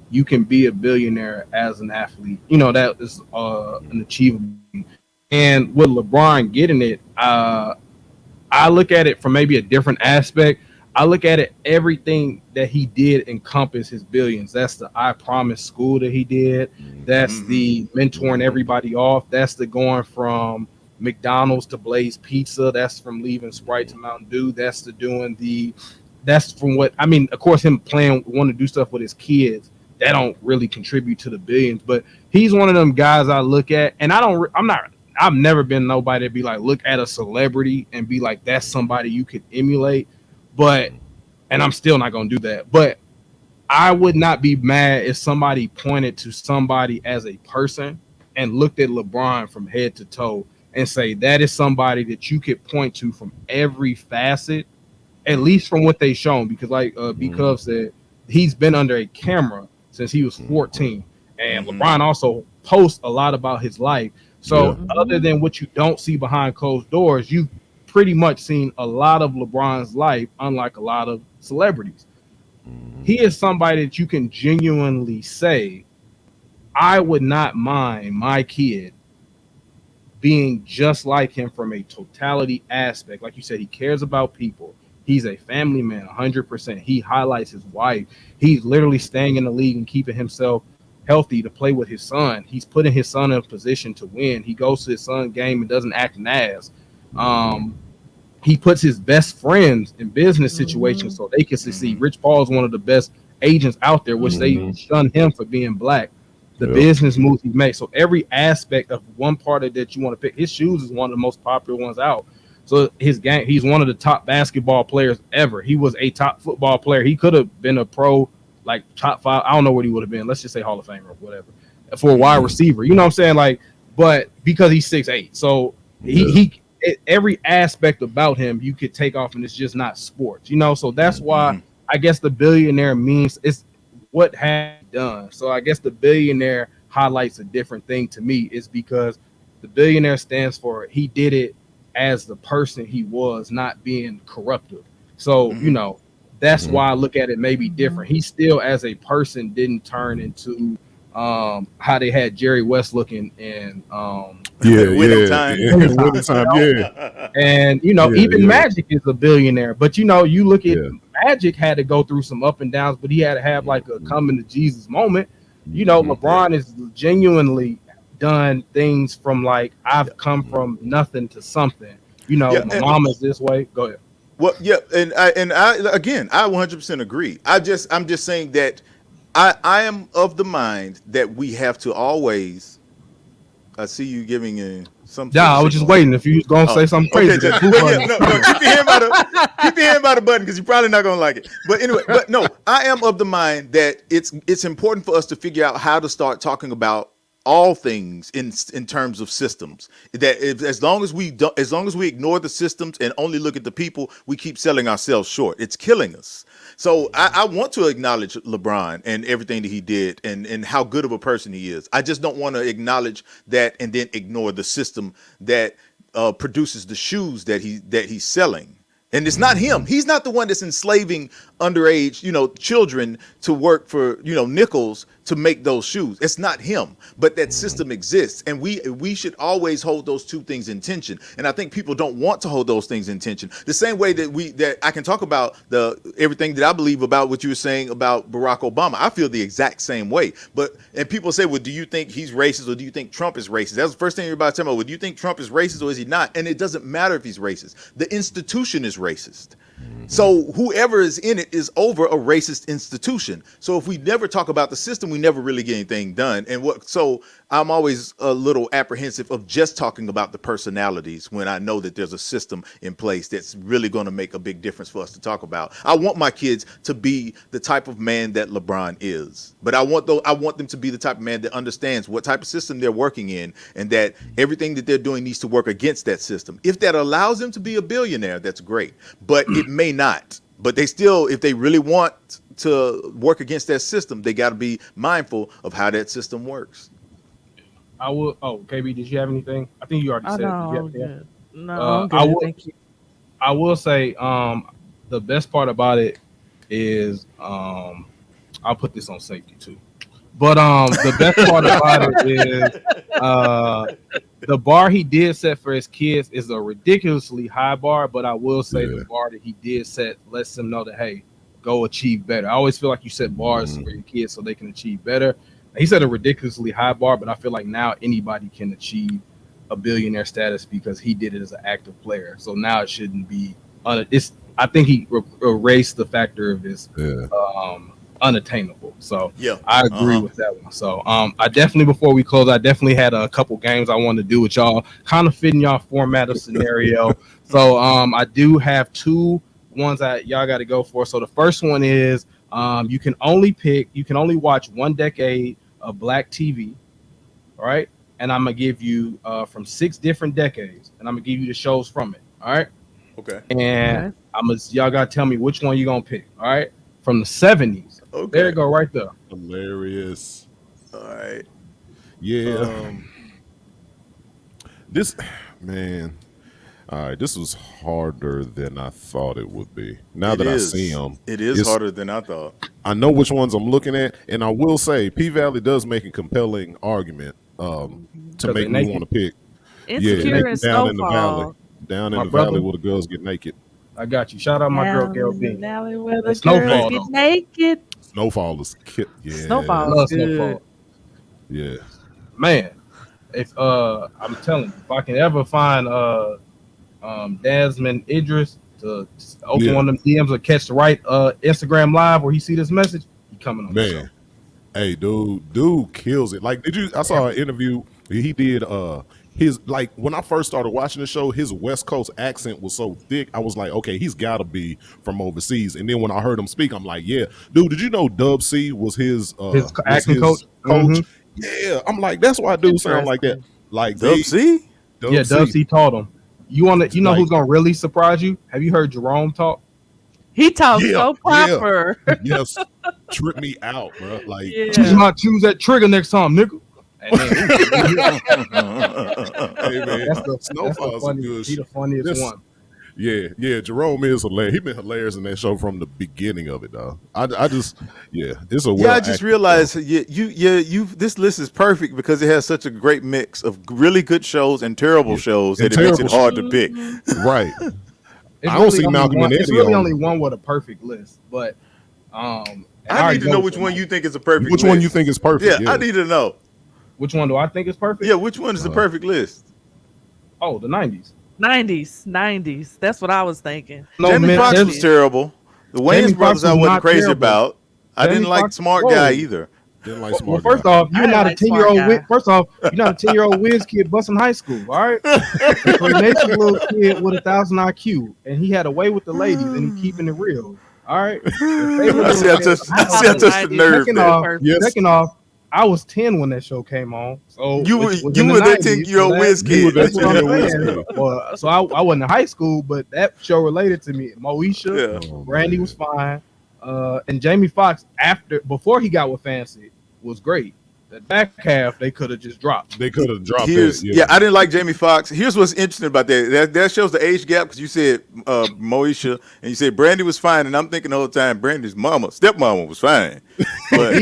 you can be a billionaire as an athlete. That is an achievable thing. And with LeBron getting it, I look at it from maybe a different aspect. I look at it, everything that he did encompass his billions. That's the I Promise school that he did. That's the mentoring everybody off. That's the going from McDonald's to Blaze Pizza. That's from leaving Sprite to Mountain Dew. That's from what, of course, him wanting to do stuff with his kids. That don't really contribute to the billions. But he's one of them guys I look at, and I've never been nobody to be like, look at a celebrity and be like, that's somebody you could emulate. And I'm still not going to do that. But I would not be mad if somebody pointed to somebody as a person and looked at LeBron from head to toe and say, that is somebody that you could point to from every facet, at least from what they shown. Because like B-Cub said, he's been under a camera since he was 14. And LeBron also posts a lot about his life. So other than what you don't see behind closed doors, you've pretty much seen a lot of LeBron's life, unlike a lot of celebrities. He is somebody that you can genuinely say, I would not mind my kid being just like him from a totality aspect. Like you said, he cares about people. He's a family man, 100%. He highlights his wife. He's literally staying in the league and keeping himself healthy to play with his son. He's putting his son in a position to win. He goes to his son's game and doesn't act an ass. He puts his best friends in business situations so they can succeed. Rich Paul is one of the best agents out there, which they shun him for being black. The business moves he makes. So every aspect of one part of that you want to pick. His shoes is one of the most popular ones out. So his game, he's one of the top basketball players ever. He was a top football player. He could have been a pro, like top 5. I don't know what he would have been. Let's just say Hall of Famer or whatever for a wide receiver. You know what I'm saying? Like, but because he's 6'8", so he every aspect about him you could take off, and it's just not sports. You know, so that's why I guess the billionaire means it's what has he done. So I guess the billionaire highlights a different thing to me, is because the billionaire stands for he did it as the person he was, not being corruptive. So, you know, that's why I look at it maybe different. He still, as a person, didn't turn into how they had Jerry West looking in Winning Time. And you know, even Magic is a billionaire. But you know, you look at Magic had to go through some up and downs, but he had to have like a coming to Jesus moment. You know, LeBron is genuinely done things from like I've come from nothing to something. You know, my mom is this way. Go ahead. Well, yeah, and I again, I 100% agree. I'm just saying that I am of the mind that we have to always. I see you giving in some. Yeah, I was just waiting. If you was gonna say something crazy, no, keep your hand by the button because you're probably not gonna like it. But anyway, but no, I am of the mind that it's important for us to figure out how to start talking about all things in terms of systems. That as long as we ignore the systems and only look at the people, we keep selling ourselves short. It's killing us. So I want to acknowledge LeBron and everything that he did and how good of a person he is. I just don't want to acknowledge that and then ignore the system that produces the shoes that he's selling. And it's not him. He's not the one that's enslaving underage, children to work for, nickels to make those shoes. It's not him, but that system exists. And we should always hold those two things in tension. And I think people don't want to hold those things in tension. The same way that I can talk about everything that I believe about what you were saying about Barack Obama. I feel the exact same way. And people say, well, do you think he's racist or do you think Trump is racist? That's the first thing everybody's talking about. Well, do you think Trump is racist or is he not? And it doesn't matter if he's racist. The institution is racist. So whoever is in it is over a racist institution. So if we never talk about the system, we never really get anything done. So I'm always a little apprehensive of just talking about the personalities when I know that there's a system in place that's really going to make a big difference for us to talk about. I want my kids to be the type of man that LeBron is, but I want them to be the type of man that understands what type of system they're working in and that everything that they're doing needs to work against that system. If that allows them to be a billionaire, that's great, but it may not. But they still, if they really want to work against that system, they got to be mindful of how that system works. I will. Oh, KB, did you have anything? I think you already said. No, it. No, I'm good. Thank you. I will say, the best part about it is, I'll put this on safety too. But the best part about it is, the bar he did set for his kids is a ridiculously high bar. But I will say the bar that he did set lets them know that, hey, go achieve better. I always feel like you set bars for your kids so they can achieve better. He set a ridiculously high bar, but I feel like now anybody can achieve a billionaire status because he did it as an active player. So now it shouldn't be. I think he erased the factor of his unattainable. So I agree with that one. So I definitely, before we close, I definitely had a couple games I wanted to do with y'all, kind of fitting y'all format of scenario. So I do have two ones that y'all got to go for. So the first one is you can only watch one decade of black TV. All right. And I'm going to give you from 6 different decades, and I'm going to give you the shows from it. All right. Okay. And y'all got to tell me which one you're going to pick. All right. From the 70s. Okay. There you go, right there. Hilarious. All right. Yeah. All right, this was harder than I thought it would be. Now that I see them, it is harder than I thought. I know which ones I'm looking at, and I will say P-Valley does make a compelling argument to make me want to pick. Insecure and down in the valley, where the girls get naked. I got you. Shout out my girl Down Gail in the Bean. valley where the And girls Snowfall get though. naked. Snowfall is yeah, I Snowfall. love Good. Snowfall. yeah. Man, if I'm telling you, if I can ever find Desmond Idris to open Yeah. one of them DMs or catch the right Instagram live where he see this message, he coming on the show. Man, hey, dude kills it. Like, I saw an interview he did. His like when I first started watching the show, his West Coast accent was so thick. I was like, okay, he's got to be from overseas. And then when I heard him speak, I'm like, yeah, dude. Did you know Dub C was his acting coach? Mm-hmm. Yeah, I'm like, that's why dude sound like that. Like Dub C? Yeah, Dub C taught him. You know like, who's gonna really surprise you? Have you heard Jerome talk? He talks so proper. Yes, trip me out, bro. Like, choose that trigger next time, nigga. And then, hey man, Snowfall's a good. He the funniest one. Yeah, Jerome is hilarious. He been hilarious in that show from the beginning of it, though. I just, it's a I just realized you this list is perfect because it has such a great mix of really good shows and terrible shows that it makes it hard to pick. Right. I don't see Malcolm and Eddie. It's really only one with a perfect list, but I need to know which one you think is a perfect. Which list. one you think is perfect? Yeah, I need to know. Which one do I think is perfect? Yeah, which one is the perfect list? Oh, the 90s. 90s. That's what I was thinking. No, Jamie Foxx was terrible. The Wayans brothers I wasn't crazy about. I didn't like Smart Guy either. Didn't like Smart Guy. First off, you're not a 10-year-old. First off, you're not a 10-year-old whiz kid busting high school. All right, Nate's a little kid with 1,000 IQ, and he had a way with the ladies, and he keeping it real. All right. I see, I touched the nerve. Second off, I was 10 when that show came on. So you were that 10-year-old whiz kid. So I wasn't in high school, but that show related to me. Moesha, Brandy was fine, and Jamie Foxx before he got with Fancy was great. The back half they could have just dropped. They could have dropped. I didn't like Jamie Foxx. Here's what's interesting about that shows the age gap because you said Moesha and you said Brandy was fine, and I'm thinking the whole time Brandy's stepmama was fine. But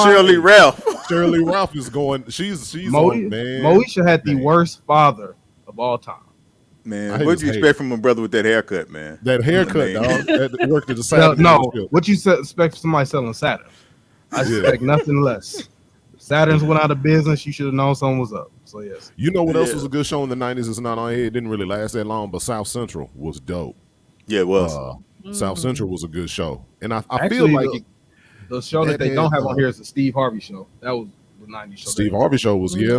Shirley Ralph. Shirley Ralph is going. She's on, man. Moesha had the worst father of all time. Man, what do you expect from a brother with that haircut, man? That haircut, dog. That worked at the Saturn. No, what you expect from somebody selling Saturn? I expect nothing less. Saturn's went out of business. You should have known something was up. So yes. You know what else was a good show in the 90s? It's not on here. It didn't really last that long, but South Central was dope. Yeah, it was. South Central was a good show, and I Actually, feel like the show that they don't have on here is the Steve Harvey show. That was the 90s show. Steve Harvey show was it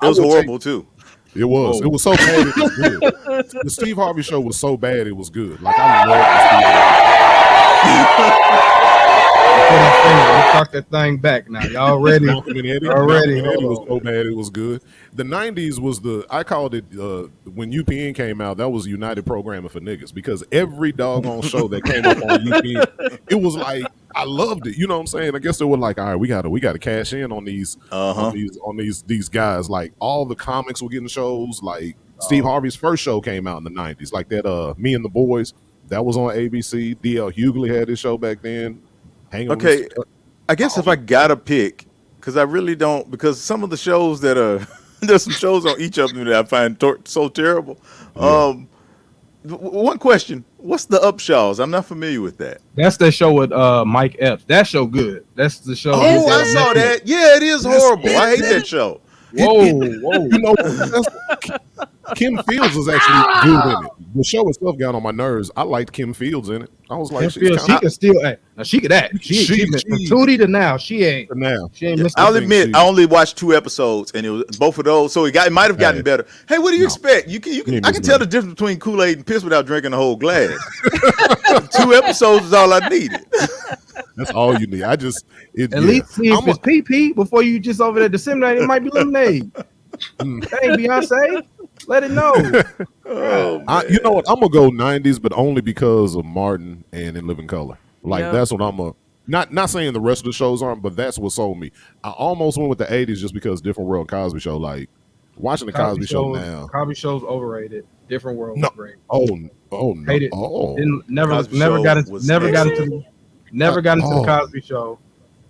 was horrible too. It was. It was so bad. It was good. The Steve Harvey show was so bad. It was good. Like I love the Steve Harvey. Talk that thing back now. Y'all ready? Eddie was so bad it was good. The 90s was I called it when UPN came out, that was United Programming for Niggas because every doggone show that came up on UPN, it was like I loved it. You know what I'm saying? I guess they were like, all right, we gotta cash in on these on these guys. Like all the comics were getting shows. Like Steve Harvey's first show came out in the 90s, like that Me and the Boys. That was on ABC. DL Hughley had his show back then. Okay, I guess if I gotta pick, because I really don't, because some of the shows that are there's some shows on each of them that I find so terrible. One question: what's the Upshaws? I'm not familiar with that. That's the show with Mike Epps. That show good. That's the show. Oh, I saw that. Yeah, it is horrible. I hate that show. Whoa. You know, Kim Fields was actually good in it. The show itself got on my nerves. I liked Kim Fields in it. I was like, she can still act. Now she could act. She from Tootie to now. She ain't. I'll admit, I only watched 2 episodes, and it was both of those. So it might have gotten better. Hey, what do you expect? You can. I can tell the difference between Kool-Aid and piss without drinking a whole glass. 2 episodes is all I needed. That's all you need. At least see if it's pee before you just over there disseminating. It might be lemonade. Hey, Beyonce, let it know. You know what? I'm gonna go 90s, but only because of Martin and In Living Color. Like that's what I'm not saying the rest of the shows aren't, but that's what sold me. I almost went with the 80s just because Different World, Cosby Show. Like watching the Cosby Show now. Cosby Show's overrated. Different World was great. Oh no. Hate it. Never got into the Cosby Show.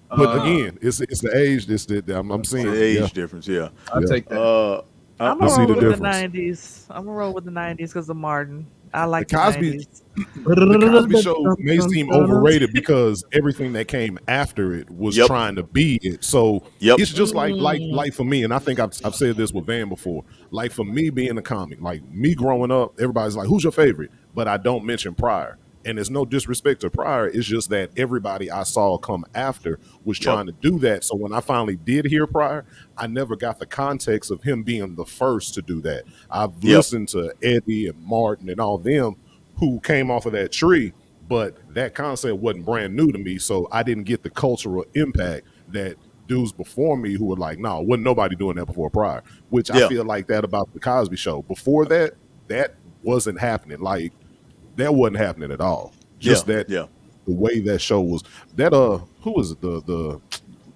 But again, it's the age. I'm seeing the age difference. Yeah, I'll take that. I'm to gonna see roll the with the difference. '90s. I'm gonna roll with the '90s because of Martin. I The like the Cosby '90s. the Cosby Show may seem overrated because everything that came after it was Yep. trying to be it. So Yep. it's just Mm. like for me, and I think I've said this with Van before. Like for me being a comic, like me growing up, everybody's like, "Who's your favorite?" But I don't mention Pryor. And there's no disrespect to Pryor. It's just that everybody I saw come after was Yep. trying to do that. So when I finally did hear Pryor, I never got the context of him being the first to do that. I've Yep. listened to Eddie and Martin and all them who came off of that tree, but that concept wasn't brand new to me. So I didn't get the cultural impact that dudes before me who were like, no, wasn't nobody doing that before Pryor, which I Yeah. feel like that about the Cosby Show. Before that, that wasn't happening. Like that wasn't happening at all. Yeah. Just that Yeah. the way that show was that who was it? The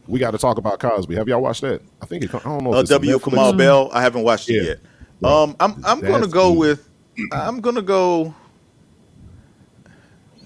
we got to talk about Cosby. Have y'all watched that? I think I don't know if it's a W. Netflix. Kamal Bell. I haven't watched it Yeah, yet. bro. I'm gonna That's go good. with. I'm gonna go.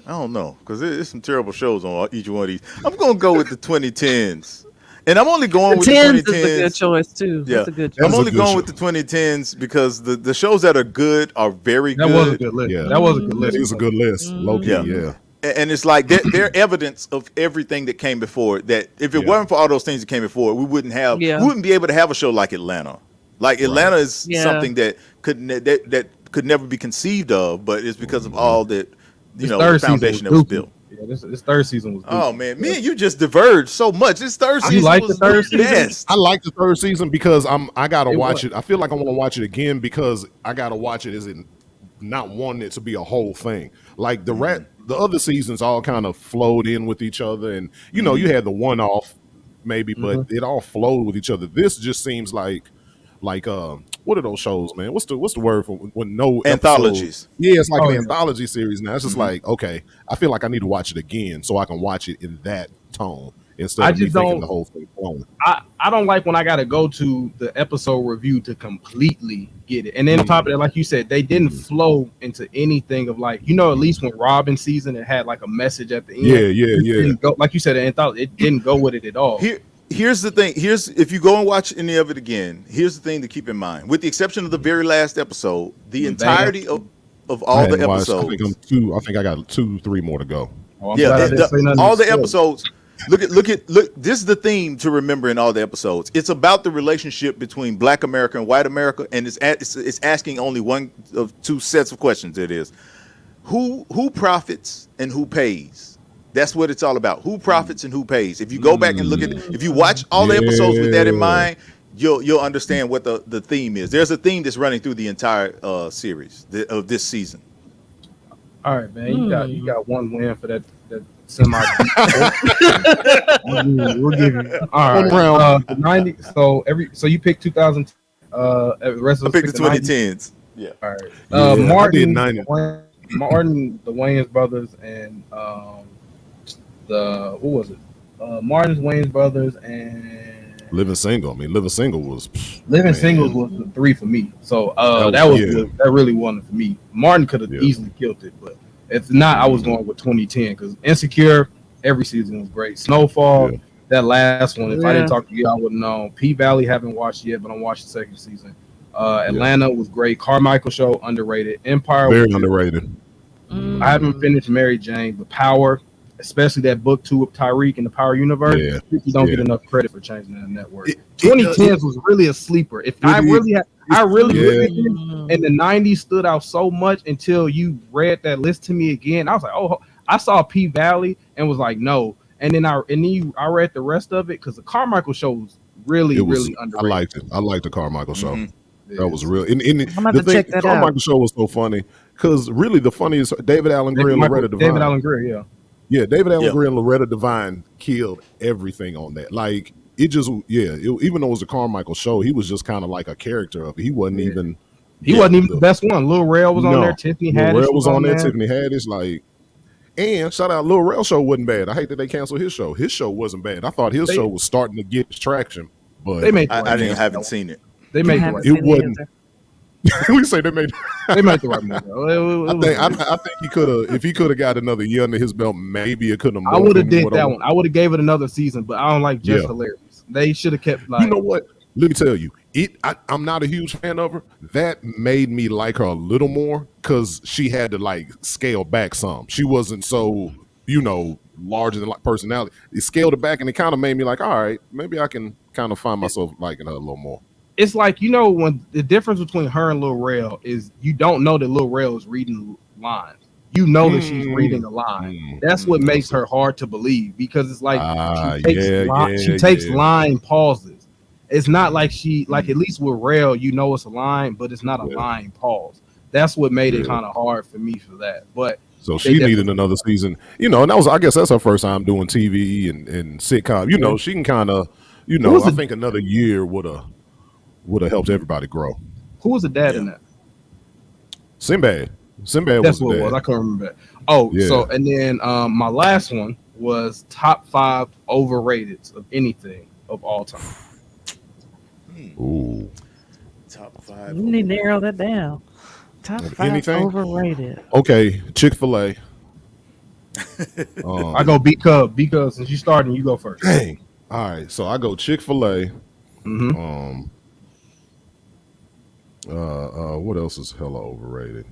I don't know because there's some terrible shows on each one of these. I'm gonna go with the 2010s, and I'm only going The with the tens is a good 2010s. choice too. Yeah, That's a good I'm That's choice. a only good going show. with the 2010s because the shows that are good are very That was a good. good list. Yeah, That was a good that list. is a good list. Low key, Yeah. yeah. And it's like they're evidence of everything that came before it. That if it Yeah. weren't for all those things that came before it, we Yeah. wouldn't be able to have a show like Atlanta. Like Atlanta is Yeah. something that that could never be conceived of, but it's because of all that This the third season foundation that was was dookie. built. Yeah, this third season was. Oh Dookie. man, me and you just diverged so much. This third You season like the was third the season? best. I like the third season because I gotta It watch was. it. I feel like I want to watch it again because I gotta watch it as in not wanting it to be a whole thing. Like the other seasons all kind of flowed in with each other, and you had the one off maybe, but it all flowed with each other. This just seems like what are those shows, man? What's the word for when no episode? Anthologies. Yeah, it's like Oh, an yeah. anthology series now. It's just like, okay, I feel like I need to watch it again so I can watch it in that tone instead I of me just thinking don't. the whole thing flowing. I don't like when I gotta go to the episode review to completely get it. And then on top of that, like you said, they didn't flow into anything of like, at least when Robin season it had like a message at the end. It didn't go, like you said, it didn't go with it at all. Here's the thing. If you go and watch any of it again, here's the thing to keep in mind. With the exception of the very last episode, the entirety of I all the hadn't watched- I think episodes. I think I got 3 more to go. Oh, I'm glad I didn't say nothing all the to spoil. episodes. Look. This is the theme to remember in all the episodes. It's about the relationship between Black America and White America, and it's asking only one of two sets of questions. It is who profits and who pays. That's what it's all about. Who profits and who pays. If you go back and look at, if you watch all the episodes with that in mind, you'll understand what the theme is. There's a theme that's running through the entire series of this season. All right, man. You got one win for that semi. we'll give you. All right. One round. The 90. So you picked 2000. The rest I of us picked the 2010s. Yeah. All right. Yeah, I did Martin, 90. Martin, the Wayans brothers, and what was it? Martin's Wayans brothers and Living Single. I mean, Living Single was Living man. Singles was the 3 for me. So That that was was- good. That really wasn't for me. Martin could have easily killed it, but if not, I was going with 2010 because Insecure every season was great. Snowfall, that last one. If I didn't talk to you, I would have known. P Valley haven't watched yet, but I'm watching the second season. Atlanta was great. Carmichael Show underrated. Empire Very was underrated. I haven't finished Mary Jane, but Power, especially that book 2 of Tyreek in the Power Universe, Yeah. you don't get enough credit for changing that network. 2010s was really a sleeper. If I really and the 90s stood out so much until you read that list to me again. I was like, oh, I saw P Valley and was like, no. And then I read the rest of it because the Carmichael Show was really underrated. I liked it. I liked the Carmichael Show. Mm-hmm. That was real. And I'm about to check that out. Carmichael Show was so funny because really the funniest David Allen Greer and Loretta Devine. David Allen Greer, yeah. Yeah, David Allen Greer and Loretta Devine killed everything on that. Like it just, even though it was a Carmichael Show, he was just kind of like a character of it. He wasn't even. He wasn't even the best one. Lil Rel was on there. Tiffany Haddish Lil Rel was on there. Tiffany Haddish, like, and shout out Lil Rel show wasn't bad. I hate that they canceled his show. His show wasn't bad. I thought his show was starting to get traction, but they made. I haven't seen it. They made the right. It wasn't. We say they made. They made the right move. I think he could have. If he could have got another year under his belt, maybe it couldn't have. I would have did that one. I would have gave it another season, but I don't like just hilarious. They should have kept like. You know what? let me tell you, I'm not a huge fan of her. That made me like her a little more because she had to like scale back some. She wasn't so, larger than like personality. It scaled it back and it kind of made me like, all right, maybe I can kind of find myself liking her a little more. It's like, when the difference between her and Lil Rel is you don't know that Lil Rel is reading lines. You know that she's reading a line. That's what makes her hard to believe because it's like she takes line pauses. It's not like at least with Rel, it's a line, but it's not a line pause. That's what made it kind of hard for me for that. But so she needed another season, and I guess that's her first time doing TV and sitcom. She can kind of, I think another year would have helped everybody grow. Who was the dad in that? Sinbad. That's what it was. I can't remember that. Oh, yeah. So and then my last one was top 5 overrated of anything of all time. Ooh. Top 5. You need to narrow that down. Top 5 anything? Overrated. Okay, Chick-fil-A. I go because since you started, you go first. Dang. All right, so I go Chick-fil-A. Mm-hmm. What else is hella overrated?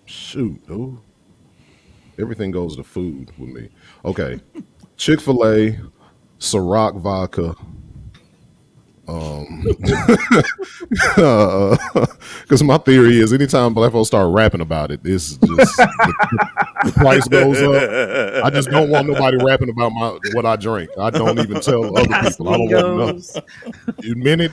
Shoot, dude. Everything goes to food with me. Okay. Chick-fil-A, Ciroc vodka. Because my theory is anytime black folks start rapping about it, it's just the price goes up. I just don't want nobody rapping about what I drink. I don't even tell other people. I don't want to know. The minute,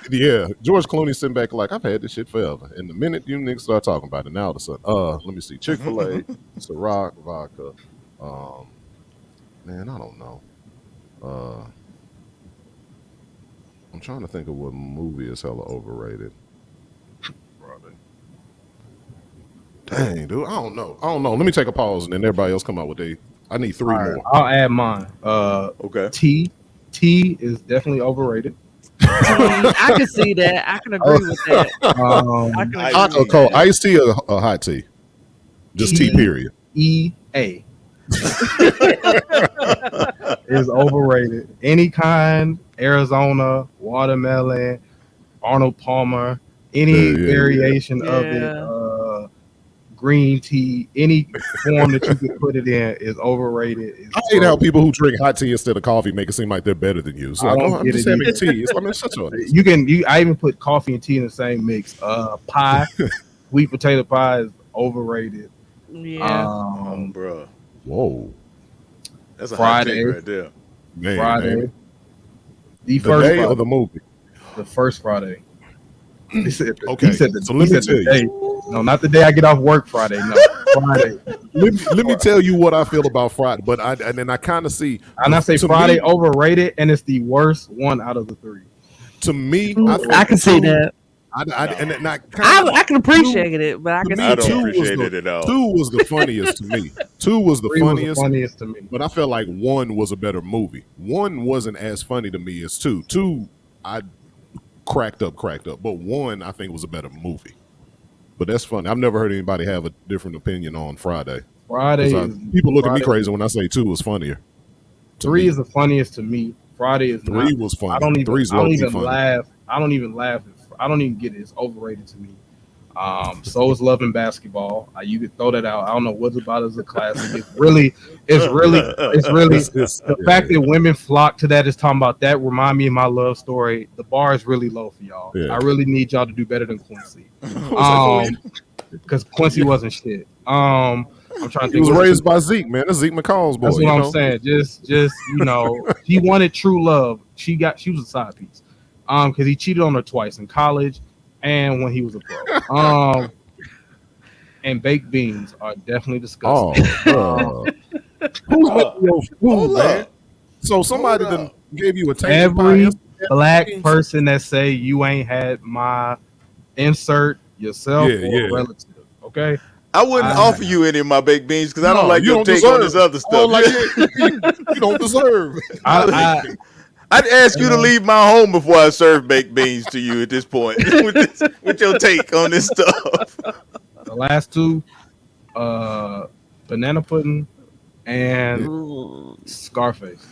George Clooney sitting back like, I've had this shit forever. And the minute you niggas start talking about it, now all of a sudden, let me see, Chick-fil-A, Ciroc vodka. Man, I don't know. I'm trying to think of what movie is hella overrated. Dang, dude, I don't know. Let me take a pause and then everybody else come out with I need 3 more. I'll add mine. Okay. Tea is definitely overrated. I can see that. I can agree with that. Hot or cold? Iced tea or hot tea? Just tea, period. EA is overrated. Any kind, Arizona, watermelon, Arnold Palmer, any variation of it, green tea, any form that you could put it in is overrated. I hate how people who drink hot tea instead of coffee make it seem like they're better than you. So I'm just having tea. I even put coffee and tea in the same mix. Pie, sweet potato pie is overrated. Yeah. Bro. Whoa. That's a Friday hot take right there. Man, Friday. Man. The first day Friday. Or the movie? The first Friday. Okay. So let me tell you. No, not the day I get off work Friday. No, Friday. Let me tell you what I feel about Friday. But I kind of see. And I say Friday overrated, and it's the worst one out of the 3. To me, I can see that. I can appreciate it, but I don't appreciate it at all. 2 was the funniest to me. 2 was the funniest to me. But I felt like 1 was a better movie. 1 wasn't as funny to me as 2. 2, I cracked up. But 1, I think, was a better movie. But that's funny. I've never heard anybody have a different opinion on Friday. People look at me crazy when I say 2 was funnier. 3 is the funniest to me. Friday is 3 was funny. I don't even funny. laugh. I don't even laugh. I don't even get it. It's overrated to me. So is Love and Basketball. You could throw that out. I don't know what's about as a classic. It's really the fact that women flock to that is talking about that. Remind me of my love story. The bar is really low for y'all. Yeah. I really need y'all to do better than Quincy. Because Quincy wasn't shit. I'm trying to think. He was raised by Zeke, man. That's Zeke McCall's boy. That's what I'm saying. Just he wanted true love. She was a side piece. Because he cheated on her twice in college and when he was a pro. And baked beans are definitely disgusting. Who's making your food, man? So somebody done gave you a taste. Every black person that say you ain't had my insert yourself or relative, okay? I wouldn't offer you any of my baked beans because I don't like your take on this other stuff. You don't deserve. I'd ask you to leave my home before I serve baked beans to you at this point with your take on this stuff. The last 2, banana pudding and Scarface.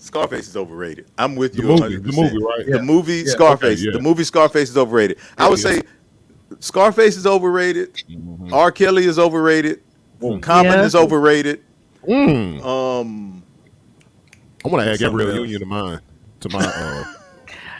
Scarface is overrated. I'm with The you movie, 100%. the movie, right? The movie Yeah. Scarface. Okay, yeah. The movie Scarface is overrated. I would say Scarface is overrated. Mhm. R. Kelly is overrated. Common Yeah. is overrated. Mm. Um, I want to add Something Gabrielle else. Union to mine. To my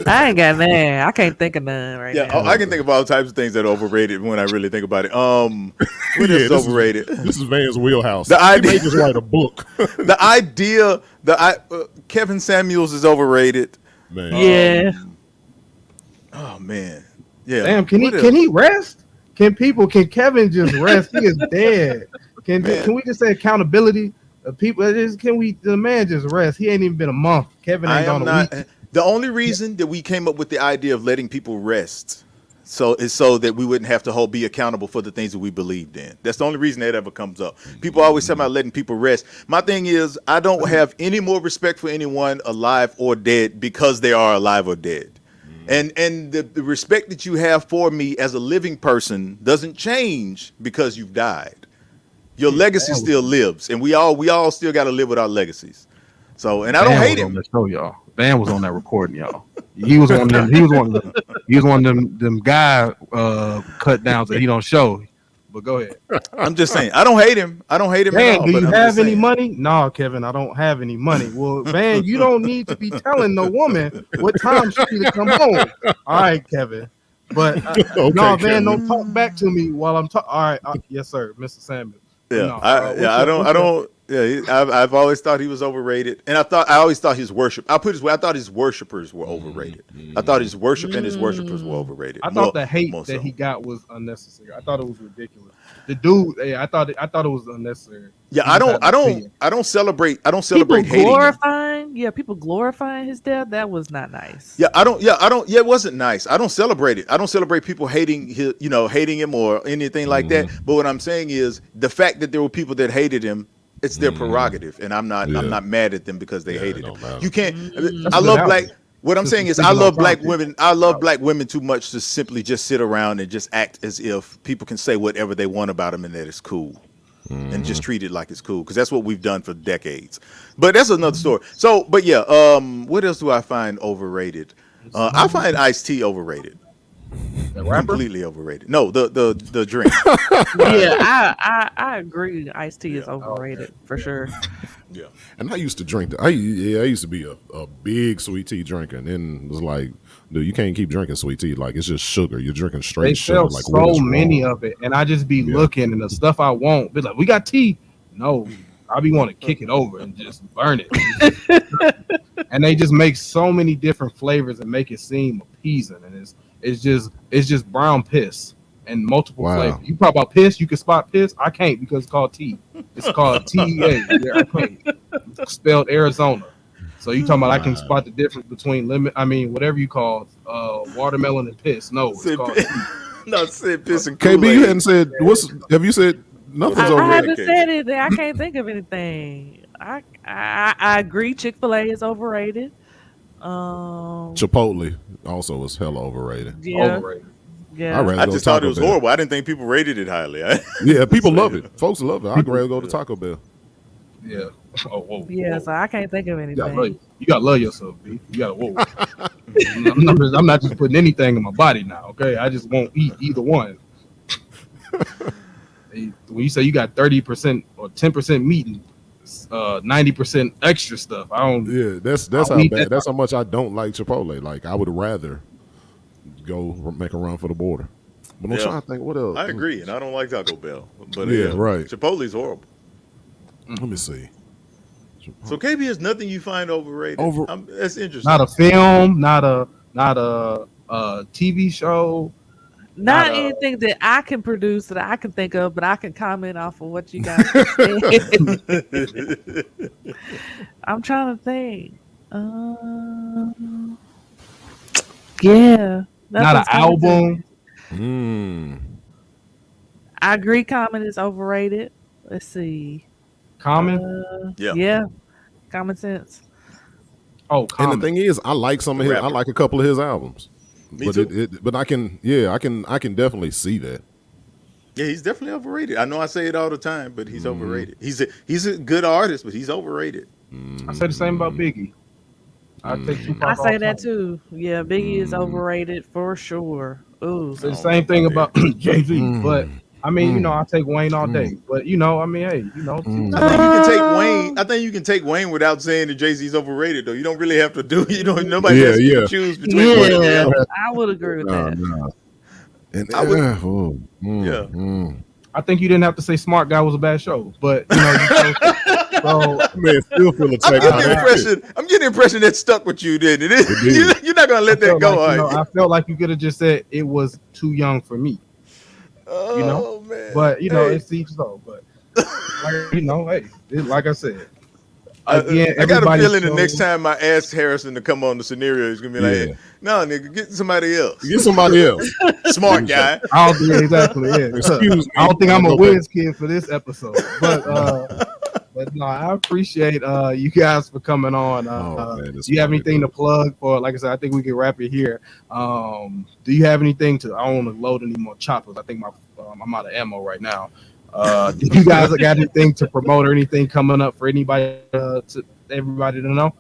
I ain't got none. I can't think of none right yeah, now. I can think of all types of things that are overrated when I really think about it. What yeah, else is overrated? This is Van's wheelhouse. The He idea- may just write a book. The idea that Kevin Samuels is overrated. Man. Yeah. Oh man, yeah. Damn, can What he else? rest? Can Kevin just rest? He is dead. Man. Can we just say accountability? People, the man just rest? He ain't even been a month. Kevin I ain't am gone a not. week. The only reason that we came up with the idea of letting people rest, is so that we wouldn't have to be accountable for the things that we believed in. That's the only reason that ever comes up. People always talk about letting people rest. My thing is, I don't have any more respect for anyone alive or dead because they are alive or dead. And the respect that you have for me as a living person doesn't change because you've died. Your legacy still lives, and we all still got to live with our legacies. So, and I don't Van hate was on him. the show, y'all. Van was on that recording, y'all. He was one of them. He was one of them guy cut downs that he don't show. But go ahead. I'm just saying, I don't hate him. I don't hate him at Van, all. do But you I'm have just any saying. money? No, Kevin, I don't have any money. Well, Van, you don't need to be telling the woman what time she need to come home. All right, Kevin. But Okay, no, Van, Kevin. don't talk back to me while I'm talking. All right, yes, sir, Mr. Samuel. Yeah, No, I don't. Yeah, I've always thought he was overrated, and I always thought his worship. I'll put it this way: I thought his worshipers were overrated. I thought his worship and his worshipers were overrated. I thought the hate more that so. he got was unnecessary. I thought it was ridiculous. The dude, I thought it was unnecessary. Yeah, He I just had an opinion. don't celebrate People hating him. glorifying, people glorifying his death. That was not nice. Yeah, it wasn't nice. I don't celebrate it. I don't celebrate people hating hating him or anything like that. But what I'm saying is the fact that there were people that hated him, it's their prerogative, and I'm not mad at them because they hated him. matter. You can't. That's I a good love black. outlet. What I'm Just saying is, speaking I love on black topic. women. I love black women too much to simply just sit around and just act as if people can say whatever they want about them and that it's cool, and just treat it like it's cool, because that's what we've done for decades. But that's another story. So, but yeah, what else do I find overrated? I find Ice-T overrated. The rapper? Completely overrated. No, the drink. Yeah, I agree. Ice-T is overrated for sure. Yeah. And I used to drink. I used to be a big sweet tea drinker, and then it was like, dude, you can't keep drinking sweet tea. Like, it's just sugar. You're drinking They straight sugar. sell Like, what so is many wrong? of it, and I just be looking, and the stuff I want, be like, we got tea. No, I be want to kick it over and just burn it. And they just make so many different flavors and make it seem appeasing, and it's just brown piss and multiple Wow. flavors. You talk about piss, you can spot piss. I can't because it's called tea. It's called TEA. Yeah, I can't. It's spelled Arizona. So you talking about I can spot the difference between whatever you call watermelon and piss. No, it's Said called pi- tea. no, said piss and KB, Kool-Aid. you hadn't said have you said nothing's I overrated? haven't Okay. said anything. I can't think of anything. I agree. Chick-fil-A is overrated. Chipotle also is hella overrated. Yeah, Overrated. yeah. I'd rather I go just to thought Taco it was Bell. horrible. I didn't think people rated it highly. Yeah, people love it. Folks love it. I'd rather go to Taco Bell. Yeah. Oh, whoa. Yeah, whoa. so I can't think of You gotta, anything. you gotta love yourself, B. You gotta whoa. I'm not just putting anything in my body now, okay? I just won't eat either one. When you say you got 30% or 10% meat and 90% extra stuff, I don't. Yeah, that's I'll how eat bad. that. That's how much I don't like Chipotle. Like, I would rather go make a run for the border. But I'm Yeah. trying to think what else. I agree, and I don't like Taco Bell. But Yeah, right. Chipotle's horrible. Let me see. So KB is nothing you find overrated. That's interesting. Not a film, not a TV show. Not Not, anything that I can produce that I can think of, but I can comment off of what you guys said. I'm trying to think. Yeah. Not an nothing's coming to me. album. I agree. Common is overrated. Let's see. Common. Yeah. Common sense. Oh, And Common. the thing is, I like some of his. I Rapper. like a couple of his albums. Me but too. But I can definitely see that. Yeah, he's definitely overrated. I know I say it all the time, but he's overrated. He's a good artist, but he's overrated. I say the same about Biggie. I take I Tupac all say the that time. too. Yeah, Biggie is overrated for sure. Ooh. Say I the don't know same thing about that. about Jay Z, but Mm, I mean, I take Wayne all mm, day. But I mean, hey, I mm. think you can take Uh, Wayne. I think you can take Wayne without saying that Jay Z's overrated, though. You don't really have to do. You know, nobody's Yeah, asking you to yeah. choose between one or the yeah, You don't other. have I would agree with no, that. no. And I would. Yeah. I think you didn't have to say Smart Guy was a bad show, but you chose to. So man, still feel I'm attacked getting by the that I, shit. impression. I'm getting the impression that stuck with you. Then it It is. did. You're not gonna I let that felt go, like are you? I felt like you could have just said it was too young for me, you know. Oh man. But Hey, it's each so. But like hey, like I said again, I got a everybody feeling the next chose. time I ask Harrison to come on the scenario, he's gonna be like, Yeah. hey, "No, nigga, get somebody else, Get somebody else. smart guy." I don't think exactly. Yeah, Excuse I me. don't think I I'm a go back. whiz kid for this episode, but no, I appreciate you guys for coming on. Oh man, Do it's you have funny, anything to dude. plug for? Like I said, I think we can wrap it here. Do you have anything to? I don't want to load any more choppers. I think I'm out of ammo right now. Do you guys got anything to promote or anything coming up for anybody to everybody to know?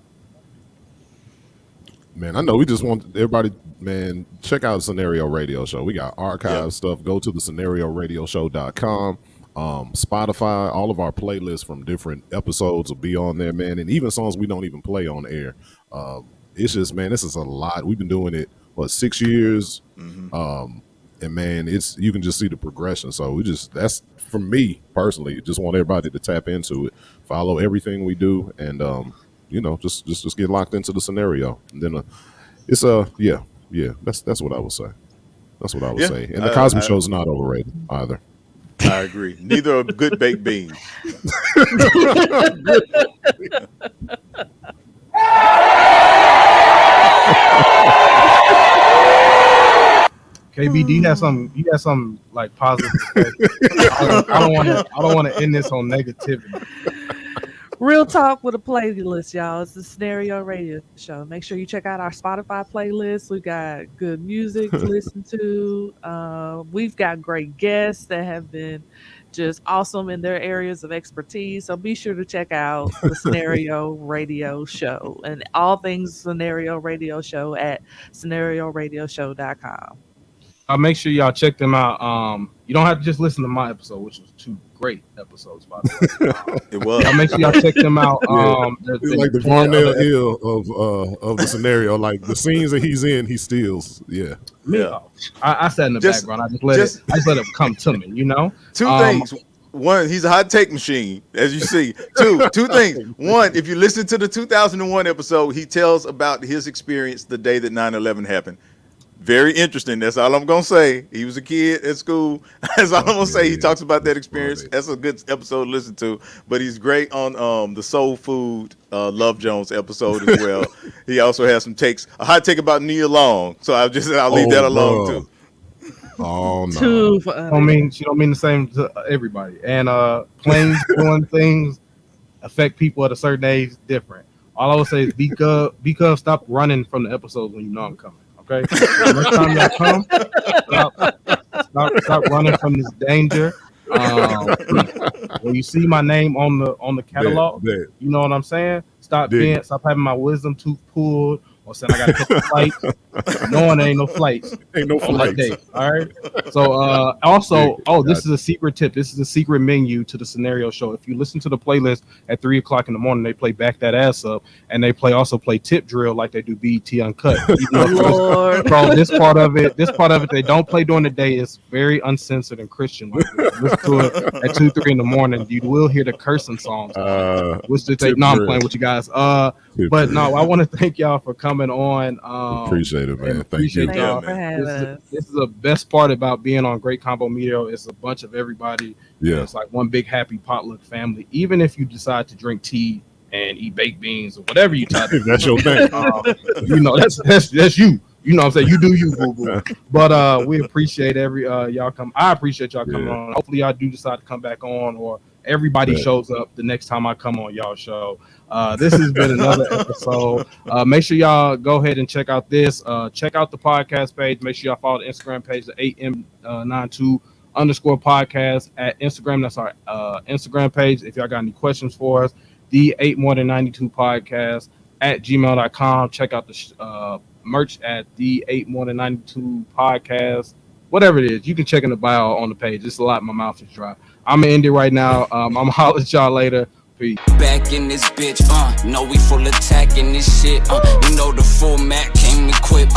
Man, I know we just want everybody, man, check out Scenario Radio Show. We got Yeah. archive stuff. Go to the scenarioradioshow.com. Spotify, all of our playlists from different episodes will be on there, man. And even songs we don't even play on air. It's just, man, this is a lot. We've been doing it, 6 years? Hmm. And man, you can just see the progression. So that's for me personally, just want everybody to tap into it, follow everything we do, and just get locked into the scenario. And then it's yeah, that's what I would say. That's what I would Yeah. say. And the Cosby I Show's not overrated either. I agree. Neither are good baked beans. KB, do you have some? You have some like positive to say? I don't want to. I don't want to end this on negativity. Real talk with a playlist, y'all. It's the Scenario Radio Show. Make sure you check out our Spotify playlist. We got good music to listen to. We've got great guests that have been just awesome in their areas of expertise. So be sure to check out the Scenario Radio Show and all things Scenario Radio Show at scenarioradioshow.com. Make sure y'all check them out. You don't have to just listen to my episode, which was two great episodes, by the way. It was. Y'all make sure y'all check them out. Yeah. There's It's been like the plenty of Varnell other Hill of the scenario. Like the scenes that he's in, he steals. Yeah. me. Yeah. I sat in the Just- background. just- I just let it come to me. You know. Two things. One, he's a hot take machine, as you see. Two things. One, if you listen to the 2001 episode, he tells about his experience the day that 9/11 happened. Very interesting. That's all I'm gonna say. He was a kid at school. That's all I'm gonna say. He talks about that experience. Funny. That's a good episode to listen to. But he's great on the Soul Food Love Jones episode as well. He also has some takes, a hot take about Nia Long. So I'll leave that alone bro. too. Oh no. Too She funny. don't mean the same to everybody. And planes doing things affect people at a certain age different. All I would say is because stop running from the episodes when you know I'm coming. Okay, so next time y'all come, stop running from this danger. When you see my name on the catalog, Bet. you know what I'm saying. Dig. Stop having my wisdom tooth pulled, or saying I gotta catch a flight, knowing there ain't no flights Ain't no on that flights. day. All right. So also, Dig. this is a secret tip. This is a secret menu to the scenario show. If you listen to the playlist at 3 o'clock in the morning, they play Back That Ass Up, and they also play Tip Drill like they do BET Uncut. Even though Lord. so this part of it they don't play during the day. It's very uncensored and Christian. Like, listen to it at 2, 3 in the morning. You will hear the cursing songs. Which they take. Tip No, I'm Drill. playing with you guys. Tip But Drill. no, I want to thank y'all for coming on. Appreciate it, man. and Thank appreciate you. Thank y'all. you for man. having This us. is the best part about being on Great Combo Media. It's a bunch of everybody. Yeah. It's like one big happy potluck family. Even if you decide to drink tea and eat baked beans or whatever you try to If that's your thing. that's you. You know what I'm saying? You do you, boo boo. But we appreciate y'all come. I appreciate y'all coming Yeah. on. Hopefully y'all do decide to come back on, or everybody Yeah. shows up the next time I come on y'all show. This has been another episode. Make sure y'all go ahead and check out this. Check out the podcast page. Make sure y'all follow the Instagram page, the 8M92_podcast at Instagram. That's our Instagram page. If y'all got any questions for us, the 8 More Than 92 podcast. at gmail.com. Check out the merch at the 8 More Than 92 podcast. Whatever it is, you can check in the bio on the page. It's a lot. My mouth is dry. I'm gonna end it right now. I'm gonna holler at y'all later. Peace. Back in this bitch, know we full attack in this shit, you know the format came equipped,